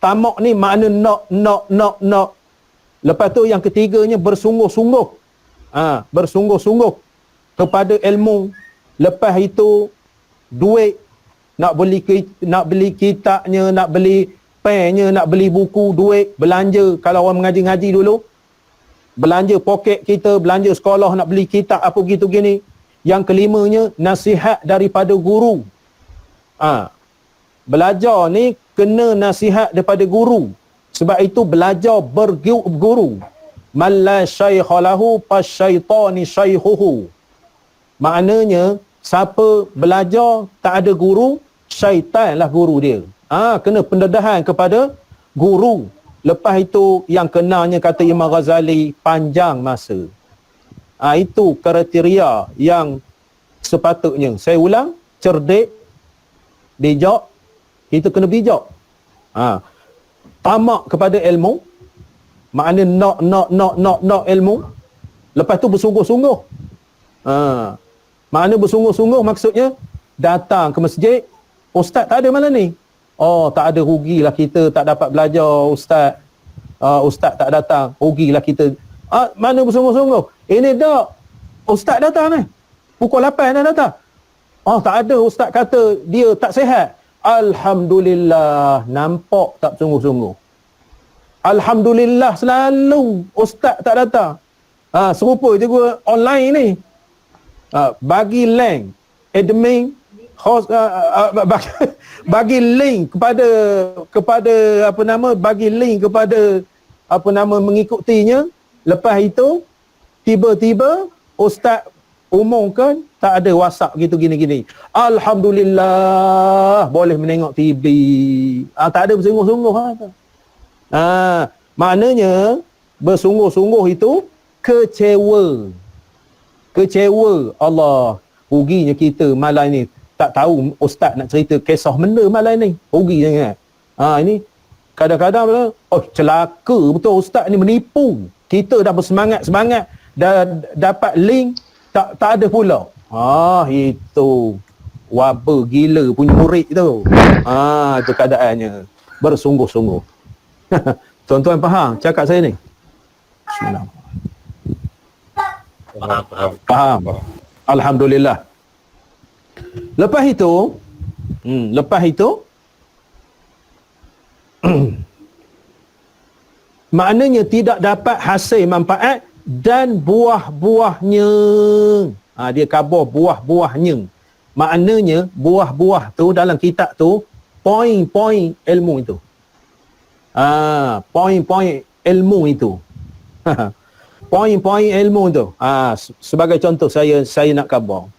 Tamak ni makna nak. Lepas tu yang ketiganya bersungguh-sungguh. Bersungguh-sungguh kepada ilmu. Lepas itu duit, nak beli kitabnya, nak beli pennya, nak beli buku, duit, belanja. Kalau orang mengaji-ngaji dulu, belanja poket kita, belanja sekolah nak beli kitab apa begitu gini. Yang kelimanya nasihat daripada guru. Belajar ni kena nasihat daripada guru. Sebab itu belajar berguru. Man la syaikha lahu fasyaitani syaikhuhu. Maknanya siapa belajar tak ada guru, syaitanlah guru dia. Kena pendedahan kepada guru. Lepas itu yang kenanya kata Imam Ghazali, panjang masa. Itu kriteria yang sepatutnya. Saya ulang, cerdik, bijak, kita kena bijak. Tamak kepada ilmu, maknanya nak ilmu. Lepas tu bersungguh-sungguh. Maknanya bersungguh-sungguh maksudnya datang ke masjid, ustaz tak ada malam ni. Tak ada, rugilah kita tak dapat belajar ustaz. Ustaz tak datang, rugilah kita. Mana bersungguh-sungguh? Ini dah ustaz datang ni. Pukul 8 dah datang. Tak ada, ustaz kata dia tak sihat. Alhamdulillah, nampak tak sungguh-sungguh. Alhamdulillah selalu ustaz tak datang. Serupa juga online ni. Bagi link admin host, bagi link kepada bagi link kepada mengikutinya. Lepas itu tiba-tiba ustaz umumkan tak ada WhatsApp gitu gini-gini. Alhamdulillah boleh menengok TV. Tak ada bersungguh-sungguh. Maknanya bersungguh-sungguh itu kecewa. Kecewa. Allah, ruginya kita malam ni. Tak tahu ustaz nak cerita kisah benda malam ni. Rugi sangat. Ini kadang-kadang celaka betul ustaz ni menipu. Kita dah bersemangat-semangat, dah dapat link, tak ada pula. Itu wabah gila punya murid tu. Itu keadaannya. Bersungguh-sungguh. Tuan-tuan faham cakap saya ni? Faham. Alhamdulillah. Lepas itu maknanya tidak dapat hasil manfaat dan buah-buahnya. Dia khabar buah-buahnya. Maknanya buah-buah tu dalam kitab tu poin-poin ilmu itu. Poin-poin ilmu itu. Poin-poin ilmu itu. Sebagai contoh saya nak khabar.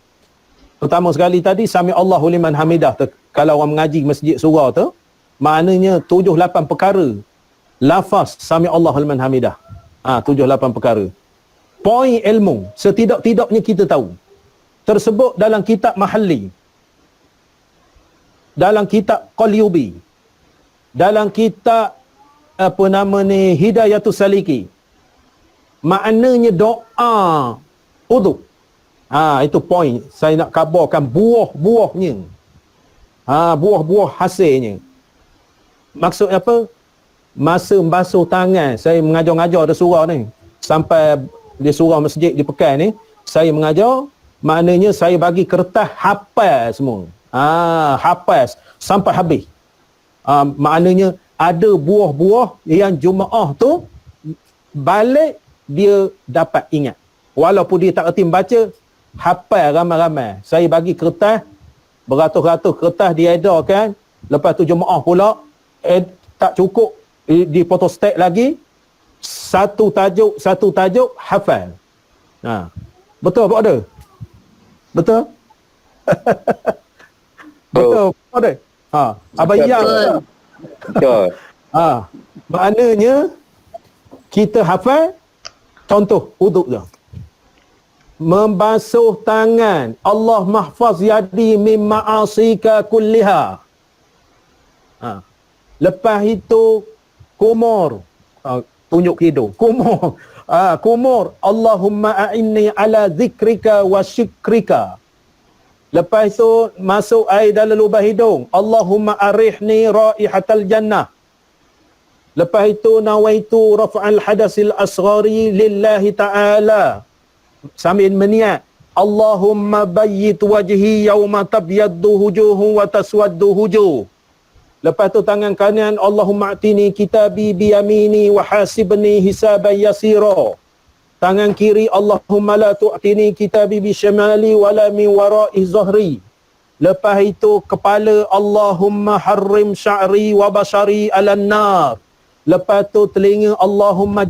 Pertama sekali tadi sami Allahu liman hamidah tu, kalau orang mengaji masjid surau tu, maknanya 7-8 perkara lafaz sami Allahu liman hamidah. 7-8 perkara. Poin ilmu setidak-tidaknya kita tahu. Tersebut dalam kitab Mahalli, dalam kitab Qalyubi, dalam kitab Hidayatus Saliki. Maknanya doa uduk. Itu poin. Saya nak khabarkan buah-buahnya. Buah-buah hasilnya. Maksud apa? Masa membasuh tangan, saya mengajar-ngajar di surau ni. Sampai di surau masjid di Pekan ni, saya mengajar, maknanya saya bagi kertas hafal semua. Hafal sampai habis. Maknanya ada buah-buah yang jemaah tu balik dia dapat ingat. Walaupun dia tak erti membaca, hafal ramai-ramai. Saya bagi kertas, beratus-ratus kertas diedarkan. Lepas tu jemaah pula tak cukup, di photostat lagi, satu tajuk hafal. Betul apa ada? Betul? Betul apa ada? Abang Iyam. Betul. Maknanya kita hafal. Contoh uduk je. Membasuh tangan. Allah mahfaz yadi min ma'asika kulliha. Lepas itu kumur. Tunjuk hidung. Kumur. Kumur. Allahumma a'inni ala zikrika wa syukrika. Lepas itu masuk air dalam lubang hidung. Allahumma arihni raihatal jannah. Lepas itu nawaitu raf'al hadasil asghari lillahi ta'ala. Sambil meniat. Allahumma bayyit wajhi yawma tabyaddu wujuhu wa taswaddu wujuh. Lepas tu tangan kanan, Allahumma atini kitabi biyamini wa hasibni hisaban yasira. Tangan kiri, Allahumma la tu'tini kitabi bisyamali wala min wara'i zahri. Lepas itu kepala, Allahumma harrim sya'ri wa bashari ala nar. Lepas tu telinga, Allahumma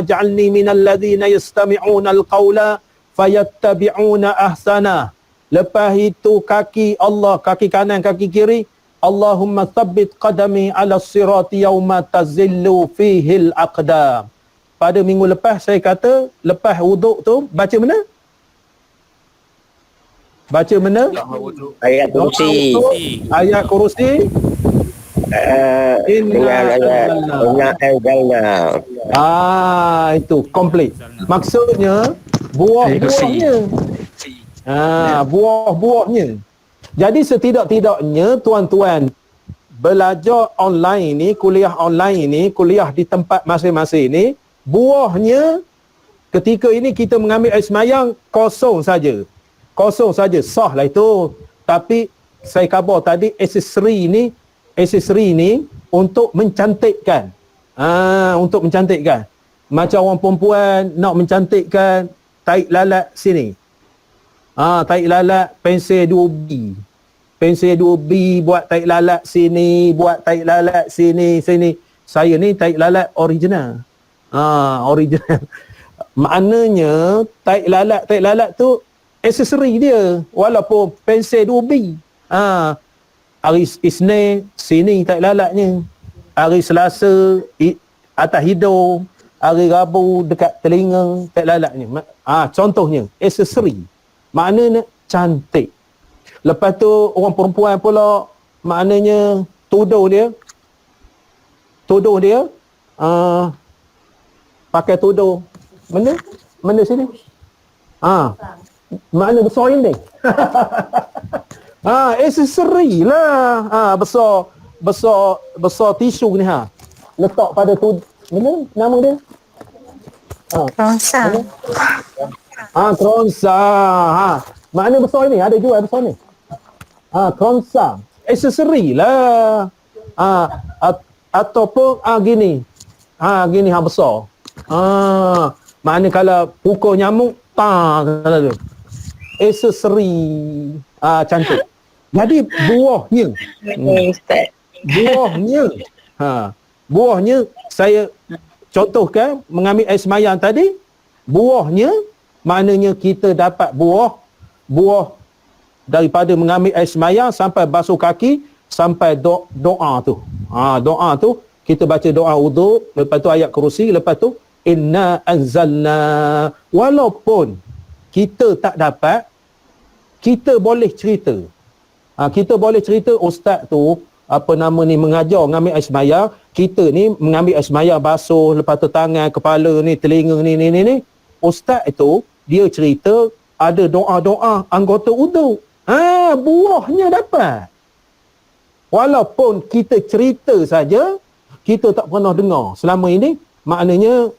ja'alni minal ladzina yastami'una al-qawla fayattabi'una ahsana. Lepas itu kaki Allah, kaki kanan, kaki kiri, Allahumma thabbit qadami ala sirati yawma tazillu fihi al-aqdam. Pada minggu lepas saya kata, lepas wuduk tu baca mana? Baca mana? Ayat kursi. Ayat kursi. Dengan ayat itu komplit. Maksudnya buah-buahnya. Buah-buahnya. Jadi setidak-tidaknya tuan-tuan belajar online ni, kuliah online ni, kuliah di tempat masing-masing ni, buahnya ketika ini kita mengambil air semayang kosong saja. Kosong saja, sah lah itu. Tapi saya khabar tadi aksesori ni untuk mencantikkan. Untuk mencantikkan. Macam orang perempuan nak mencantikkan tarik lalat sini. Tarik lalat pensel 2B. Pensel 2B buat tarik lalat sini, buat tarik lalat sini. Saya ni tarik lalat original. Original. Maknanya tarik lalat tu aksesori dia. Walaupun pensel 2B. Hari Isnin sini tak lalatnya. Hari Selasa atas hidung. Hari Rabu dekat telinga tak lalatnya. Contohnya aksesori. Maknanya cantik. Lepas tu orang perempuan pula maknanya tuduh dia pakai tuduh mana sini makna besar ini aksesori lah besar tisu ni letak pada tu mana nama dia Kerongsang. Kerongsang makna besar ini ada jual besar ni kerongsang aksesori lah ataupun gini besar makna kalau pukul nyamuk kalau tu aksesori cantik. Jadi buahnya Ustaz. buahnya saya contohkan mengambil air semayang tadi, buahnya maknanya kita dapat buah daripada mengambil air semayang sampai basuh kaki sampai doa tu. Doa tu kita baca doa wuduk, lepas tu ayat kursi, lepas tu inna anzalna. Walaupun kita tak dapat, kita boleh cerita. Kita boleh cerita ustaz tu mengajar mengambil air semayang, kita ni mengambil air semayang basuh, lepas tu tangan, kepala ni, telinga ni. Ustaz itu dia cerita ada doa-doa anggota wuduk. Buahnya dapat. Walaupun kita cerita saja, kita tak pernah dengar. Selama ini maknanya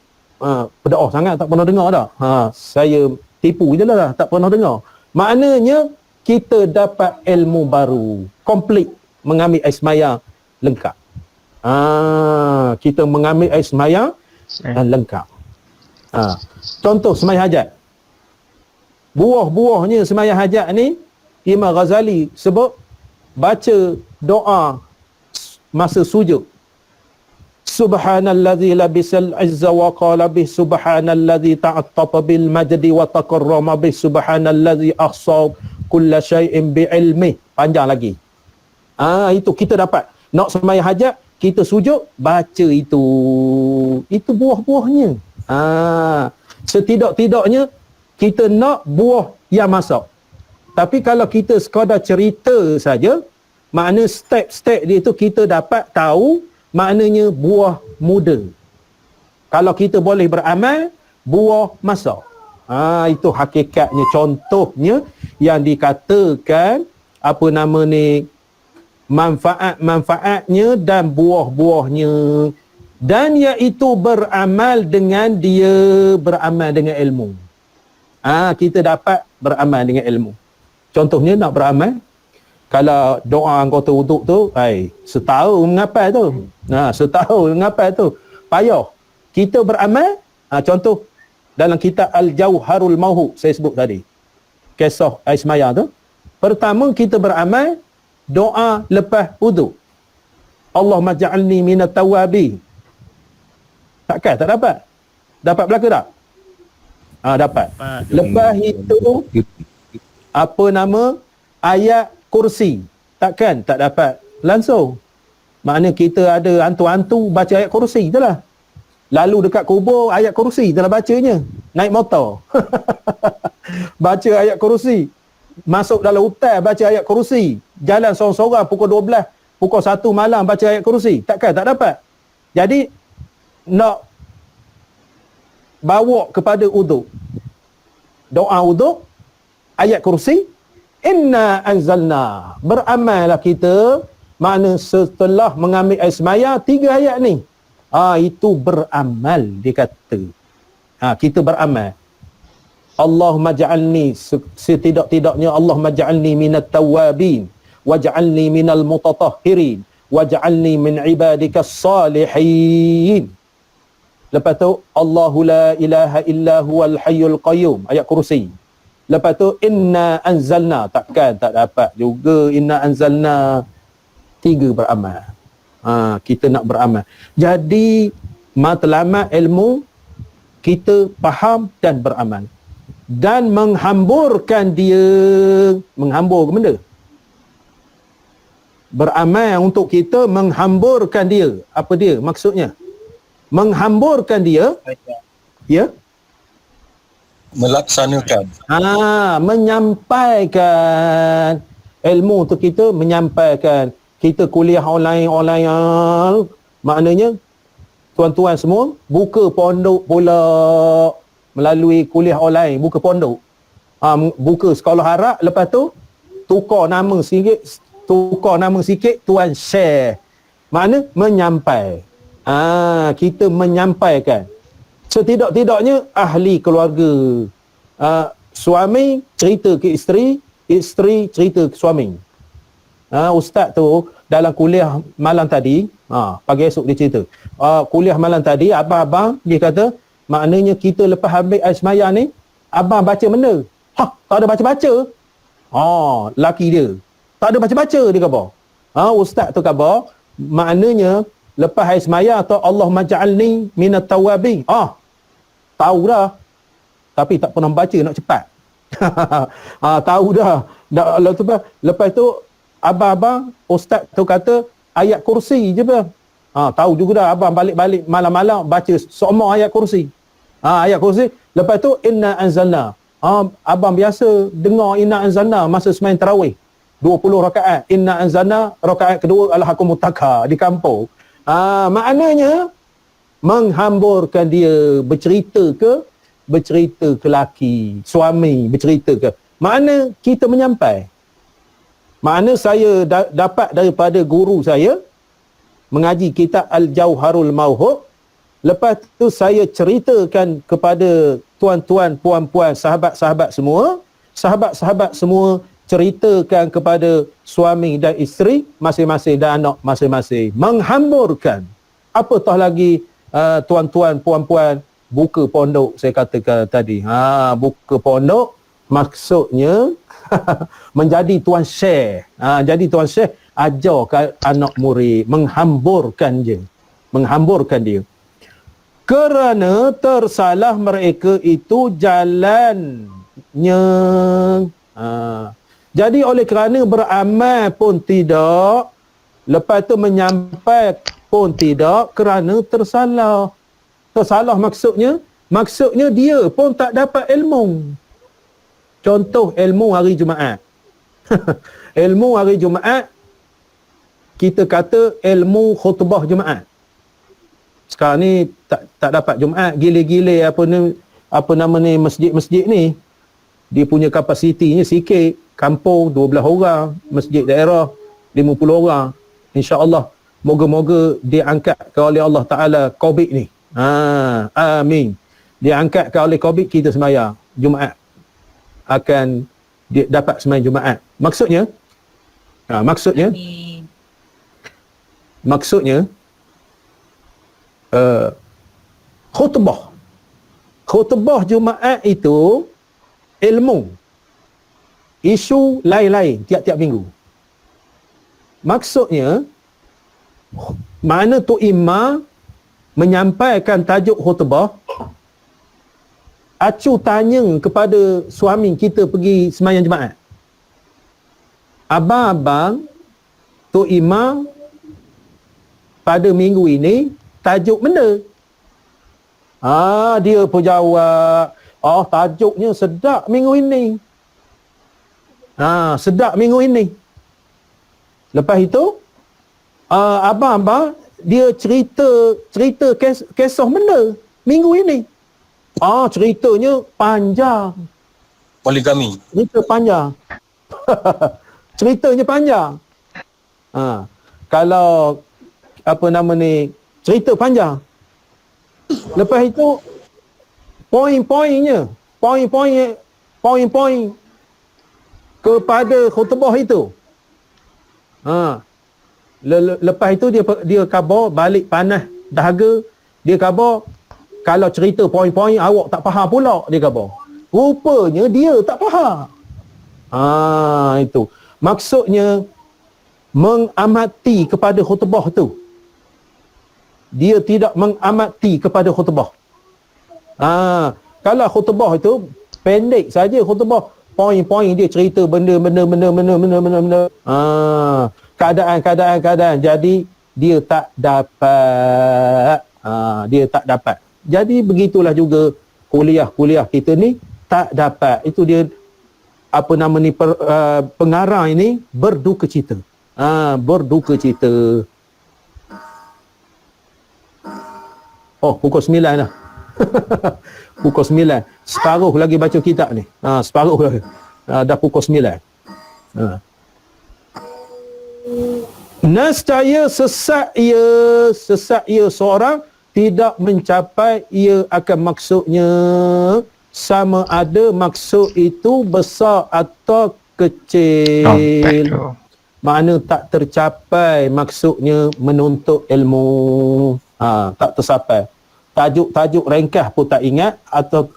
berdoa sangat tak pernah dengar dah. Saya tipu je lah, tak pernah dengar. Maknanya kita dapat ilmu baru, komplit mengambil air semayang lengkap. Kita mengambil air semayang dan lengkap. Contoh semayang hajat. Buah-buahnya semayang hajat ni Imam Ghazali sebut baca doa masa sujud. Subhanallazi labisal izza wa qala bih subhanallazi ta'attafa bil majdi wa takarrama bih subhanallazi ahsa kulla syai'in bi ilmi. Panjang lagi. Itu kita dapat. Nak sembahyang hajat, kita sujud, baca itu. Itu buah-buahnya. Setidak-tidaknya kita nak buah yang masak. Tapi kalau kita sekadar cerita saja, makna step-step dia itu kita dapat tahu maknanya buah muda. Kalau kita boleh beramal, buah masak. Itu hakikatnya, contohnya yang dikatakan manfaat-manfaatnya dan buah-buahnya. Dan iaitu beramal dengan ilmu. Kita dapat beramal dengan ilmu. Contohnya nak beramal, kalau doa anggota wuduk tu, setahun menghafal tu. Setahun menghafal tu. Payah. Kita beramal, contoh dalam kitab Al-Jauharul Mauhub saya sebut tadi. Kisah air semayang tu. Pertama kita beramal doa lepas wuduk. Allahumma ja'alni minat tawwabi. Takkan tak dapat? Dapat belaka tak? Dapat. Lepas itu ayat kursi. Takkan tak dapat langsung. Maknanya kita ada hantu-hantu baca ayat kursi itulah. Lalu dekat kubur ayat kursi itulah bacanya. Naik motor. Baca ayat kursi. Masuk dalam hutan baca ayat kursi. Jalan sorang-sorang pukul 12, pukul 1 malam baca ayat kursi. Takkan tak dapat. Jadi nak bawa kepada uduk. Doa uduk, ayat kursi, inna anzalna. Beramallah kita, makna setelah mengambil air semayang 3 ayat ni. Itu beramal dia kata. Kita beramal. Allahumma ja'alni, setidak-tidaknya Allahumma ja'alni minat tawwabin waj'alni minal mutatahhirin waj'alni min ibadikas salihin. Lepas tu Allahu la ilaha illa huwal hayyul qayyum, ayat kursi. Lepas tu inna anzalna, takkan tak dapat juga inna anzalna. 3 beramal. Kita nak beramal. Jadi matlamat ilmu kita faham dan beramal. dan menghamburkan dia. Menghambur ke benda? Beramal untuk kita menghamburkan dia. Apa dia maksudnya? Menghamburkan dia, ya, Melaksanakan. menyampaikan ilmu untuk kita, menyampaikan. Kita kuliah online, maknanya tuan-tuan semua buka pondok pula melalui kuliah online, buka pondok, buka sekolah Arab, lepas tu tukar nama sikit, tuan share, makna menyampai. Kita menyampaikan. Setidak-tidaknya ahli keluarga, suami cerita ke isteri, isteri cerita ke suami. Ustaz tu dalam kuliah malam tadi, pagi esok dia cerita, kuliah malam tadi abang-abang dia kata, maknanya kita lepas ambil air sembahyang ni, abang baca benda. Tak ada baca-baca. Laki dia tak ada baca-baca, dia kata. Ustaz tu kata, maknanya lepas air sembahyang atau Allah maj'alni minat tawabin. Tahu dah. Tapi tak pernah baca, nak cepat. Tahu dah. Lepas tu abang-abang ustaz tu kata ayat kursi je bang. Tahu juga dah, abang balik-balik malam-malam baca semua ayat kursi. Ayat kursi. Lepas tu inna anzalna. Abang biasa dengar inna anzalna masa sembahyang tarawih. 20 rakaat. Inna anzalna rakaat kedua alhaqumut taqwa di kampung. Maknanya menghamburkan dia, bercerita ke laki, suami bercerita ke. Makna kita menyampai. Makna saya dapat daripada guru saya mengaji kitab Al-Jauharul Mauhub. Lepas tu saya ceritakan kepada tuan-tuan, puan-puan, sahabat-sahabat semua ceritakan kepada suami dan isteri masing-masing dan anak masing-masing. Menghamburkan. Apatah lagi tuan-tuan, puan-puan, buka pondok, saya katakan tadi. Buka pondok maksudnya menjadi tuan syekh. Jadi tuan syekh ajar ke anak murid, menghamburkan dia. Menghamburkan dia. Kerana tersalah mereka itu jalannya. Jadi oleh kerana beramal pun tidak, lepas tu menyampai pun tidak, kerana tersalah. Tersalah maksudnya dia pun tak dapat ilmu. Contoh ilmu hari Jumaat. Ilmu hari Jumaat, kita kata ilmu khutbah Jumaat. Sekarang ni tak dapat Jumaat, gile-gile apa nama ni masjid-masjid ni, dia punya kapasitinya sikit. Kampung 12 orang, masjid daerah 50 orang. InsyaAllah moga-moga diangkatkan oleh Allah Ta'ala COVID ni. Amin. Diangkatkan oleh COVID, kita sembahyang Jumaat akan dapat sembahyang Jumaat. Maksudnya khutbah Jumaat itu ilmu, isu lain-lain tiap-tiap minggu. Maksudnya mana tu imam menyampaikan tajuk khutbah, acu tanya kepada suami kita pergi sembahyang Jumaat, abang-abang tu imam pada minggu ini tajuk benda. Dia pun jawab, tajuknya sedap minggu ini. Sedap minggu ini. Lepas itu abang-abang dia cerita kisah benda minggu ini. Ceritanya panjang. Poligami. Cerita panjang. Ceritanya panjang. Kalau apa nama ni, cerita panjang. Lepas itu poin-poin kepada khutbah itu. Lepas itu dia khabar balik panas dahaga, dia khabar kalau cerita poin-poin awak tak faham pula, dia khabar. Rupanya dia tak faham. Itu. Maksudnya mengamati kepada khutbah tu. Dia tidak mengamati kepada khutbah. Kalau khutbah itu Pendek saja khutbah. Poin-poin dia cerita benda. Keadaan. Jadi dia tak dapat. Jadi begitulah juga kuliah kita ni tak dapat. Itu dia pengarang ini berduka cita. Berduka cita. Oh, pukul 9 dah. Pukul 9. Separuh lagi baca kitab ni. Separuh lagi. Dah pukul 9. Nescaya sesat ia seorang tidak mencapai ia akan maksudnya, sama ada maksud itu besar atau kecil. Makna tak tercapai maksudnya menuntut ilmu. Tak tercapai. Tajuk ringkas pun tak ingat, atau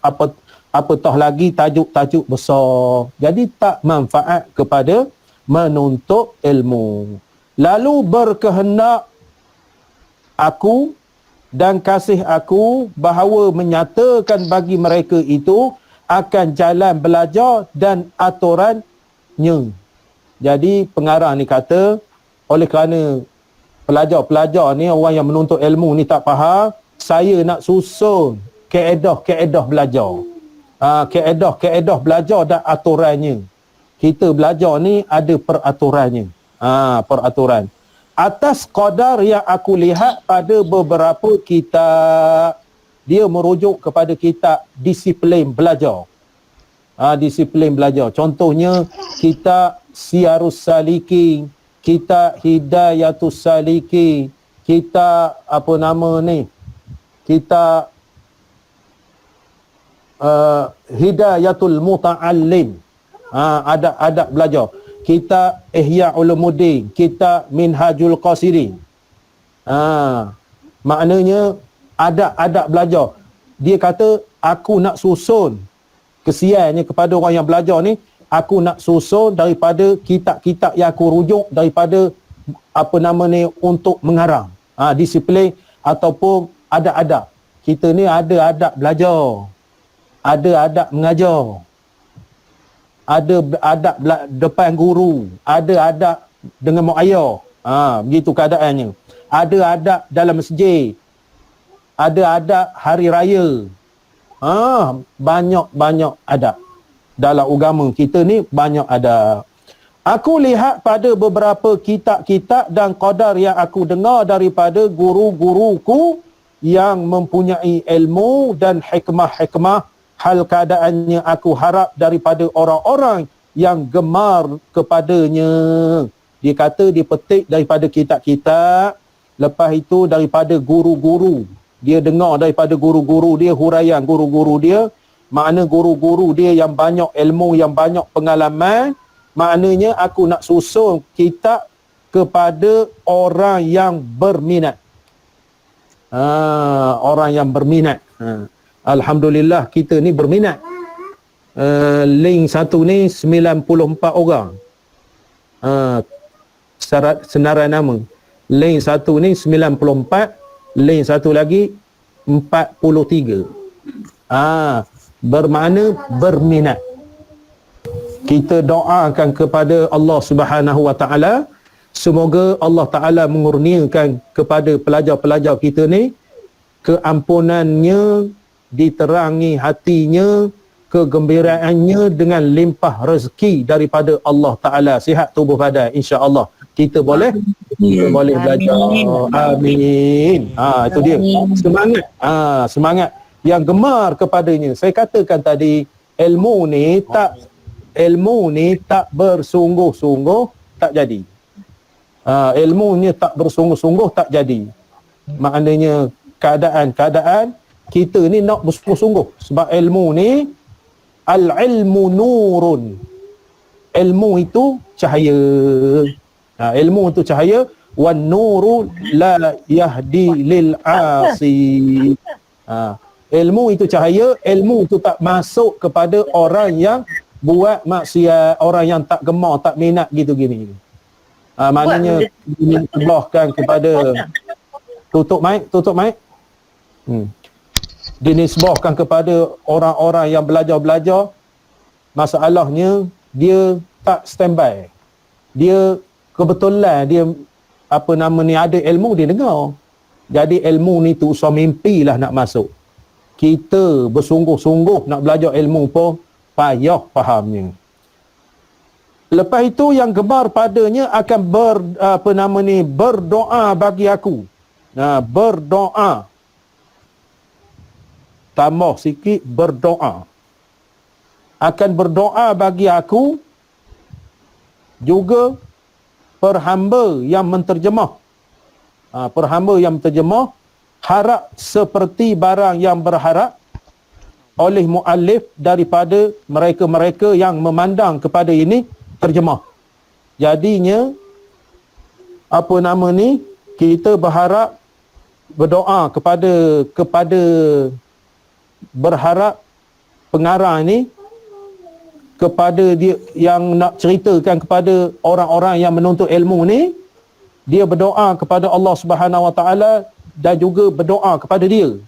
apatah lagi tajuk besar. Jadi tak manfaat kepada menuntut ilmu. Lalu berkehendak aku dan kasih aku bahawa menyatakan bagi mereka itu akan jalan belajar dan aturannya. Jadi pengarang ni kata, oleh kerana pelajar-pelajar ni, orang yang menuntut ilmu ni tak faham, saya nak susun kaedah-kaedah belajar. Kaedah-kaedah belajar dan aturannya. Kita belajar ni ada peraturannya. Peraturan. Atas qadar yang aku lihat pada beberapa kitab, dia merujuk kepada kitab disiplin belajar. Disiplin belajar. Contohnya kitab Siyarus Salikin, kitab Hidayatus Salikin, kitab kitab Hidayatul Muta'allim, adab belajar. Kitab Ihya Ulumuddin, kitab Minhajul Qasirin. Maknanya adab belajar. Dia kata aku nak susun, kesiannya kepada orang yang belajar ni, aku nak susun daripada kitab-kitab yang aku rujuk daripada untuk mengarang. Disiplin ataupun adab-adab. Kita ni ada adab belajar, ada adab mengajar, ada adab depan guru, ada adab dengan mak ayah. Begitu keadaannya. Ada adab dalam masjid, ada adab hari raya. Banyak adab. Dalam agama kita ni banyak adab. Aku lihat pada beberapa kitab-kitab dan qadar yang aku dengar daripada guru-guruku yang mempunyai ilmu dan hikmah-hikmah, hal keadaannya aku harap daripada orang-orang yang gemar kepadanya. Dia kata dia petik daripada kitab-kitab, lepas itu daripada guru-guru. Dia dengar daripada guru-guru dia, huraian guru-guru dia. Makna guru-guru dia yang banyak ilmu, yang banyak pengalaman. Maknanya aku nak susun kitab kepada orang yang berminat. Orang yang berminat. Alhamdulillah kita ni berminat. Link satu ni 94 orang. Senarai nama. Link satu ni 94, link satu lagi 43. Bermakna berminat. Kita doakan kepada Allah Subhanahu Wa Taala, semoga Allah Taala mengurniakan kepada pelajar-pelajar kita ni keampunannya, diterangi hatinya, kegembiraannya dengan limpah rezeki daripada Allah Ta'ala, sihat tubuh badan, insya-Allah kita boleh belajar. Amin. Itu dia. Semangat yang gemar kepadanya. Saya katakan tadi, ilmu ni tak bersungguh-sungguh tak jadi. Ilmunya tak bersungguh-sungguh tak jadi. Maknanya keadaan kita ni nak bersungguh-sungguh, sebab ilmu ni al-ilmu nurun. Ilmu itu cahaya. Ilmu itu cahaya, wan nuru la yahdi lil asi. Ilmu itu cahaya, ilmu itu tak masuk kepada orang yang buat maksiat, orang yang tak gemar, tak minat gitu gini. Maknanya belahkan kepada tutup mic. dinisbahkan kepada orang-orang yang belajar-belajar, masalahnya dia tak standby. Dia kebetulan dia ada ilmu dia dengar. Jadi ilmu ni tu usah mimpilah nak masuk. Kita bersungguh-sungguh nak belajar ilmu pun payah fahamnya. Lepas itu yang gemar padanya akan berdoa bagi aku. Berdoa. Tambah sikit, berdoa. Akan berdoa bagi aku juga perhamba yang menterjemah. Perhamba yang menterjemah harap seperti barang yang berharap oleh muallif daripada mereka-mereka yang memandang kepada ini terjemah. Jadinya kita berharap berdoa kepada berharap pengarang ini kepada dia yang nak ceritakan kepada orang-orang yang menuntut ilmu ni, dia berdoa kepada Allah Subhanahu Wa Taala dan juga berdoa kepada dia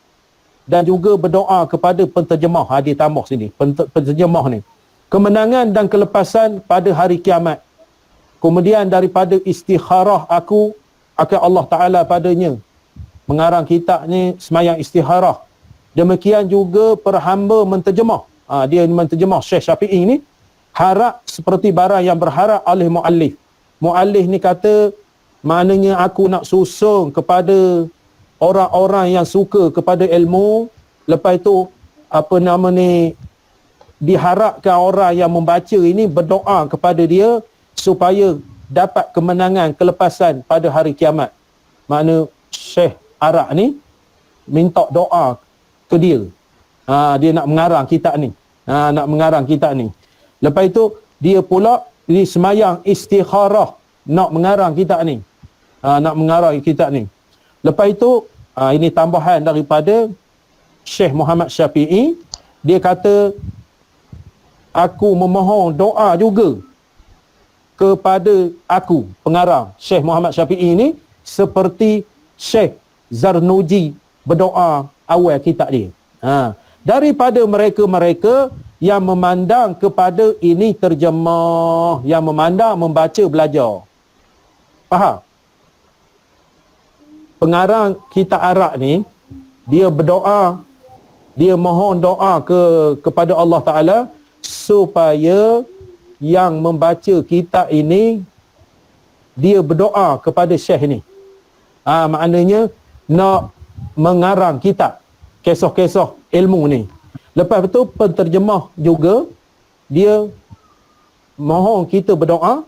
dan juga berdoa kepada penterjemah. Dia tambah sini penterjemah ni, kemenangan dan kelepasan pada hari kiamat. Kemudian daripada istikharah aku akan Allah Taala padanya. Mengarang kitab ni semayang istikharah. Demikian juga perhamba menterjemah. Dia menterjemah Syekh Syafi'i ni harap seperti barang yang berharap oleh muallif. Muallif ni kata maknanya aku nak susung kepada orang-orang yang suka kepada ilmu. Lepas itu diharapkan orang yang membaca ini berdoa kepada dia supaya dapat kemenangan, kelepasan pada hari kiamat. Makna Syekh Arak ni minta doa ke dia. Dia nak mengarang kitab ni. Lepas itu dia pula di semayang istikharah nak mengarang kitab ni. Lepas itu ini tambahan daripada Syekh Muhammad Syafi'i. Dia kata aku memohon doa juga kepada aku, pengarang Syekh Muhammad Syafi'i ini, seperti Syekh Zarnuji berdoa awal kitab dia. Daripada mereka-mereka yang memandang kepada ini terjemah, yang memandang, membaca, belajar. Faham? Pengarang kitab Arak ni, dia berdoa, dia mohon doa kepada Allah Ta'ala supaya yang membaca kitab ini, dia berdoa kepada Syekh ni. Maknanya nak mengarang kitab, kisah-kisah ilmu ni. Lepas itu penterjemah juga, dia mohon kita berdoa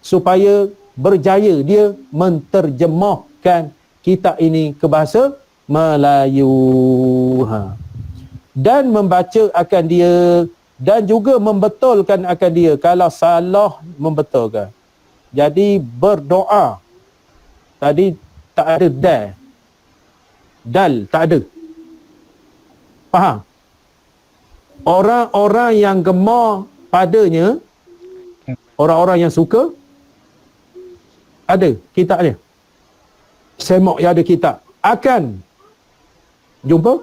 supaya berjaya dia menterjemahkan kitab ini ke bahasa Melayu. Dan membaca akan dia dan juga membetulkan akan dia kalau salah, membetulkan. Jadi berdoa. Tadi tak ada dal tak ada. Faham? Orang-orang yang gemar padanya, orang-orang yang suka, ada kitabnya. Semak yang ada kitab. Akan jumpa?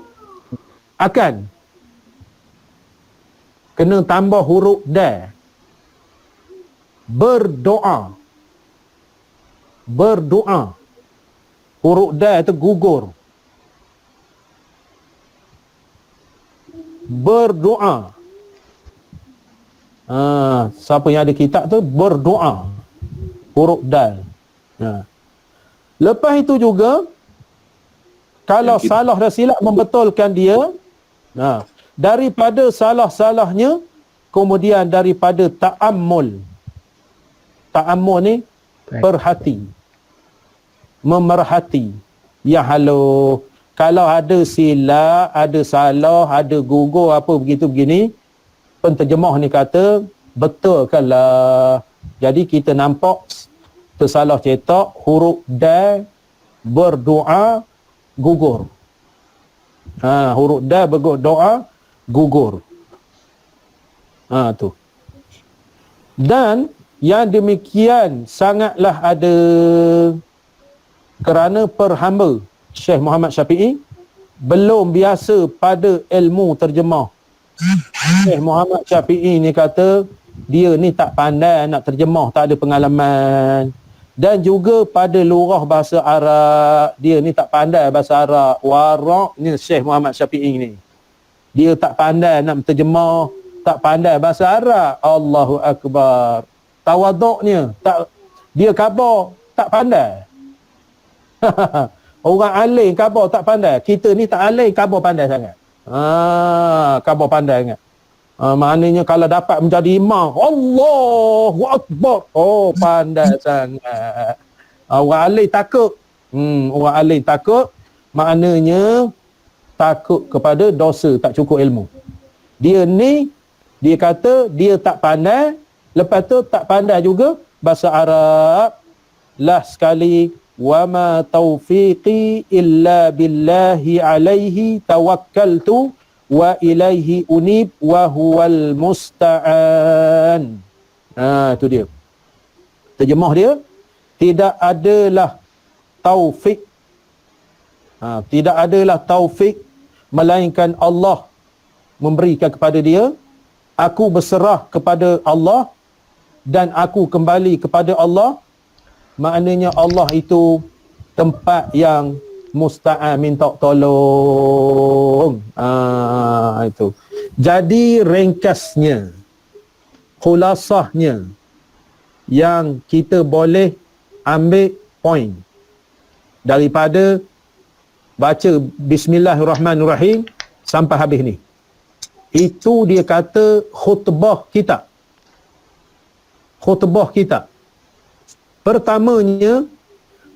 Akan kena tambah huruf dal. Berdoa. Huruf dal itu gugur. Berdoa. Siapa yang ada kitab tu berdoa. Huruf dal. Lepas itu juga kalau salah dan silap membetulkan dia. Daripada salah-salahnya, kemudian daripada ta'ammul. Ta'ammul ni perhati. Memerhati. Ya halo. Kalau ada silap, ada salah, ada gugur, apa begitu begini, penterjemah ni kata, betulkanlah. Jadi kita nampak tersalah cetak, huruf dal, berdoa, gugur. Huruf dal, berdoa, gugur. Tu. Dan yang demikian sangatlah ada kerana perhamba Syekh Muhammad Syafi'i belum biasa pada ilmu terjemah. Syekh Muhammad Syafi'i ni kata dia ni tak pandai nak terjemah, tak ada pengalaman. Dan juga pada lurah bahasa Arab, dia ni tak pandai bahasa Arab. Warak ni Syekh Muhammad Syafi'i ni, dia tak pandai nak terjemah, tak pandai bahasa Arab. Allahu Akbar. Tawaduknya, tak, dia khabar tak pandai. Orang alim khabar tak pandai. Kita ni tak alim, khabar pandai sangat. Khabar pandai sangat. Maknanya kalau dapat menjadi imam, Allahu Akbar. Oh, pandai sangat. Orang alim takut. Orang alim takut, maknanya takut kepada dosa, tak cukup ilmu. Dia ni, dia kata dia tak pandai, lepas tu tak pandai juga bahasa Arab. Last sekali, wa ma taufiqi illa billahi alaihi tawakkaltu wa ilaihi unib wa huwal musta'an. Itu dia. Terjemah dia, tidak adalah taufik. Tidak adalah taufik melainkan Allah memberikan kepada dia. Aku berserah kepada Allah dan aku kembali kepada Allah. Maknanya Allah itu tempat yang musta'an, minta tolong. Itu. Jadi ringkasnya, khulasahnya, yang kita boleh ambil poin daripada baca Bismillahirrahmanirrahim sampai habis ni, itu dia kata khutbah kita. Khutbah kita. Pertamanya,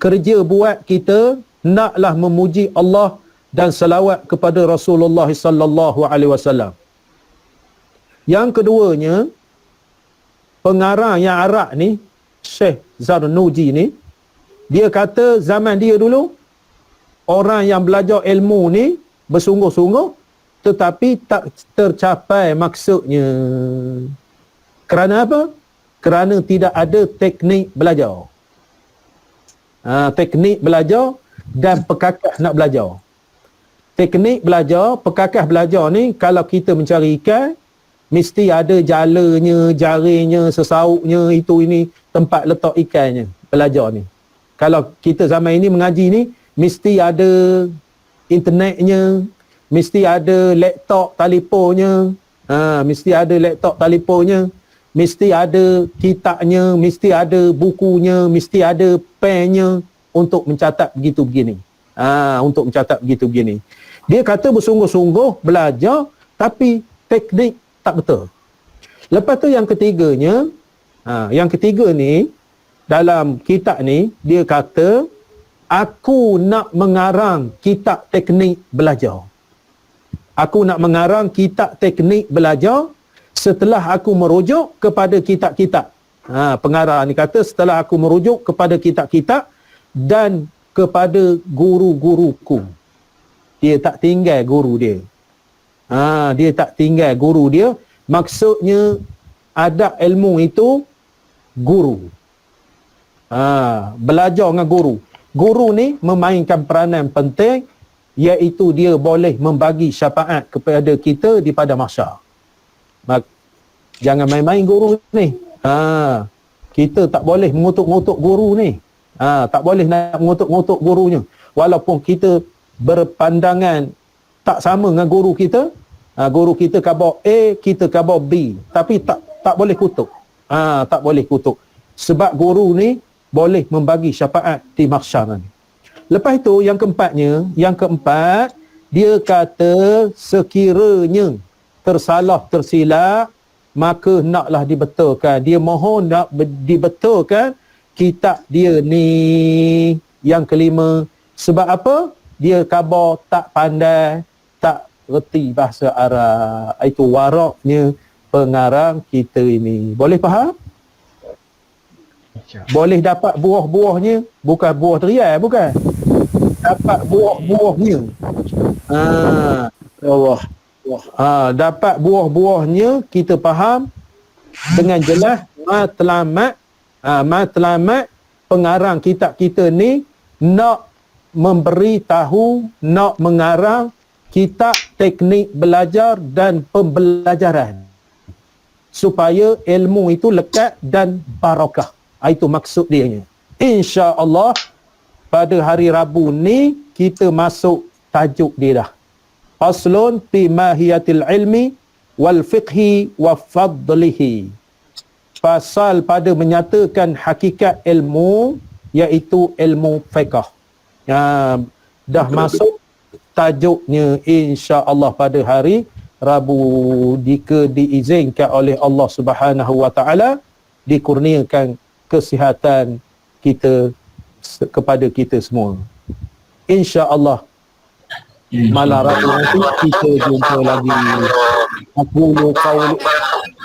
kerja buat kita naklah memuji Allah dan selawat kepada Rasulullah sallallahu alaihi wasallam. Yang keduanya, pengarang yang Arab ni, Syekh Zarnuji ni, dia kata zaman dia dulu, orang yang belajar ilmu ni bersungguh-sungguh tetapi tak tercapai maksudnya. Kerana apa? Kerana tidak ada teknik belajar. Teknik belajar dan pekakah nak belajar. Teknik belajar, pekakah belajar ni, kalau kita mencari ikan, mesti ada jalanya, jaringnya, sesauknya, itu ini, tempat letak ikannya, belajar ni. Kalau kita zaman ini mengaji ni, mesti ada internetnya, mesti ada laptop telefonnya, mesti ada laptop telefonnya, mesti ada kitabnya, mesti ada bukunya, mesti ada pennya untuk mencatat begitu begini. Untuk mencatat begitu begini. Dia kata bersungguh-sungguh belajar tapi teknik tak betul. Lepas tu yang ketiganya, yang ketiga ni dalam kitab ni dia kata aku nak mengarang kitab teknik belajar. Aku nak mengarang kitab teknik belajar setelah aku merujuk kepada kitab-kitab. Pengarang ni kata setelah aku merujuk kepada kitab-kitab dan kepada guru-guruku. Dia tak tinggal guru dia. Dia tak tinggal guru dia. Maksudnya adab ilmu itu guru. Belajar dengan guru. Guru ni memainkan peranan penting, iaitu dia boleh membagi syafaat kepada kita di pada mahsyar. Jangan main-main guru ni. Kita tak boleh mengutuk-ngutuk guru ni. Tak boleh nak mengutuk-ngutuk gurunya. Walaupun kita berpandangan tak sama dengan guru kita. Guru kita khabar A, kita khabar B. Tapi tak boleh kutuk. Tak boleh kutuk. Sebab guru ni boleh membagi syafaat di mahsyar ni. Lepas itu yang keempatnya, dia kata sekiranya tersalah tersilap, maka naklah dibetulkan. Dia mohon nak dibetulkan kitab dia ni. Yang kelima, sebab apa? Dia khabar tak pandai, tak reti bahasa Arab. Itu waraknya pengarang kita ini. Boleh faham? Boleh dapat buah-buahnya, bukan buah teriak, bukan. Dapat buah-buahnya. Allah. Dapat buah-buahnya, kita faham dengan jelas. Matlamat pengarang kitab kita ni nak memberi tahu, nak mengarang kitab teknik belajar dan pembelajaran supaya ilmu itu lekat dan barakah. Itu maksud dia. InsyaAllah pada hari Rabu ni kita masuk tajuk dia dah. Faslun fi mahiyatil ilmi wal fiqhi wa fadlihi. Pasal pada menyatakan hakikat ilmu, iaitu ilmu fiqh. Dah masuk tajuknya insya-Allah pada hari Rabu, jika diizinkan oleh Allah Subhanahu wa taala, dikurniakan kesihatan kita kepada kita semua. Insya-Allah malam Rabu nanti kita jumpa lagi. Aku kau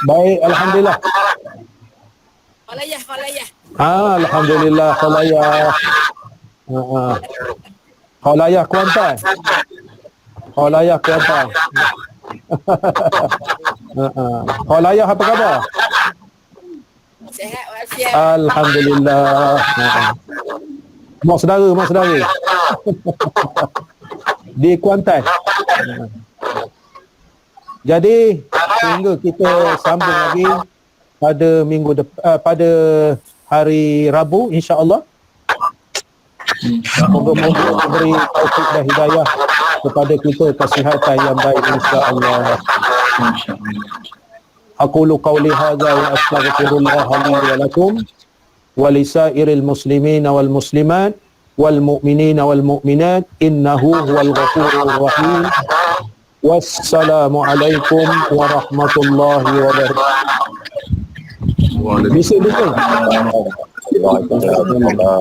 baik, alhamdulillah. Alhamdulillah khalayah. Khalayah Kuantan. Khalayah Kuantan. Khalayah apa khabar? Sihat walafiat. Alhamdulillah. Mak saudara. Di Kuantan. Jadi sehingga kita sambung lagi pada pada hari Rabu insya-Allah. Moga-moga memberi taufik dan hidayah kepada kita kesihatan yang baik insya-Allah. Aqulu qawli hadza wa astaghfirullah li wa lakum wa lisairil muslimin wal muslimat wal mu'minin wal mu'minat innahu huwal ghafurur rahim. Wassalamu alaikum warahmatullahi wabarakatuh.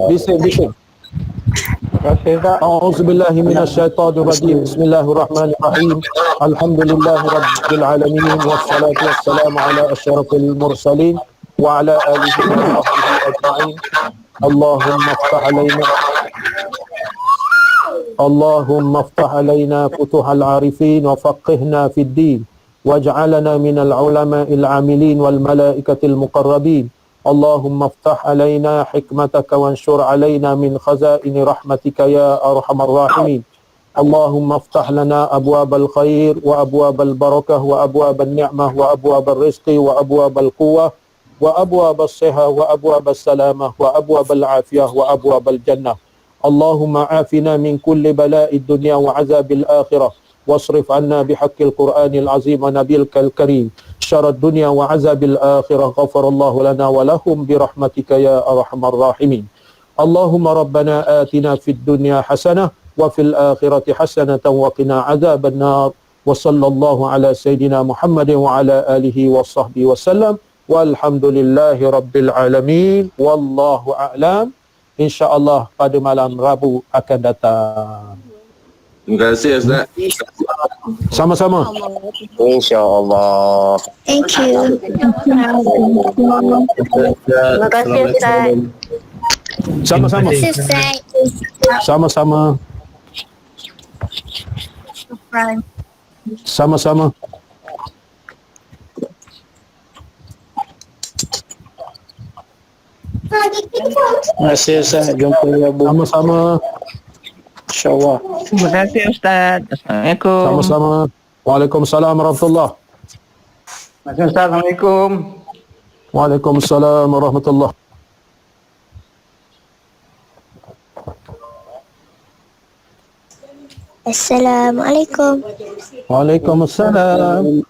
Bising. A'udzubillahi minasyaitonir rajim. Bismillahirrahmanirrahim. Alhamdulillahi rabbil alamin wassalatu wassalamu ala asyrafil mursalin wa ala alihi wa sahbihi ajma'in. Allahumma iftah alaina futuhal arifin wa faqihna fid din waj'alna minal ulama'il amilin wal malaikatil muqarrabin. Allahumma iftah alaina hikmataka wanshur alaina min khazaini rahmatika ya arhamar rahimin. Allahumma iftah lana abwabal khair wa abwabal barakah wa abwabal ni'mah wa abwabal rizqi wa abwabal quwwah wa abwabal sihah wa abwabal salamah wa abwabal afiyah wa abwabal jannah. Allahumma afina min kulli bala'id dunya wa azabil akhirah wasrif anna bihaqqil Qur'anil azim wa nabilkal karim syarad dunya wa azabil akhirah. Ghafarallahu lana wa lahum birahmatika ya arhamar rahimin. Allahumma rabbana atina fid dunya hasanah wa fil akhirati hasanatan wa qina azaban nar. Wa sallallahu ala sayidina Muhammadin wa ala alihi wa sahbihi wa sallam. Walhamdulillahi rabbil alamin. Wallahu a'lam. InsyaAllah pada malam Rabu akan datang. Terima kasih Ustaz. Sama-sama. InsyaAllah. Thank you. Terima kasih Ustaz. Sama-sama. Terima kasih Ustaz. Sama-sama. Sama-sama. Terima kasih Ustaz. Jumpa Rabu. Sama-sama. InsyaAllah. Terima kasih Ustaz. Assalamualaikum. Sama-sama. Waalaikumsalam warahmatullahi. Assalamualaikum. Waalaikumsalam warahmatullahi. Assalamualaikum. Waalaikumsalam.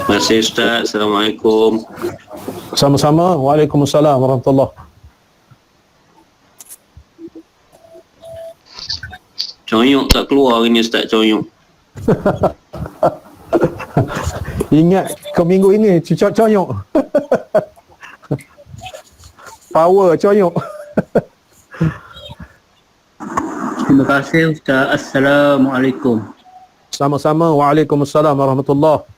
Terima kasih Ustaz. Assalamualaikum. Sama-sama. Waalaikumsalam warahmatullahi. Coyok tak keluar hari ni Ustaz, coyok. Ingat ke minggu ini coyok. Power coyok. Terima kasih Ustaz. Assalamualaikum. Sama-sama. Waalaikumsalam warahmatullahi.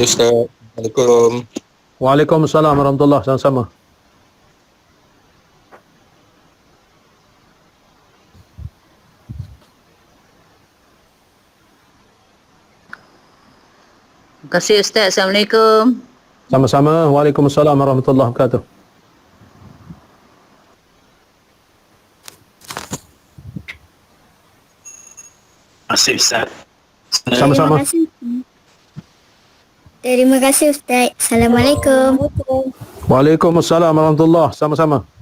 Ustaz. Assalamualaikum. Waalaikumsalam warahmatullahi wabarakatuh. Sama-sama. Terima kasih Ustaz. Assalamualaikum. Sama-sama. Waalaikumsalam warahmatullahi wabarakatuh. Masih Ustaz. Sama-sama. Terima kasih Ustaz. Assalamualaikum. Waalaikumsalam warahmatullahi wabarakatuh. Sama-sama.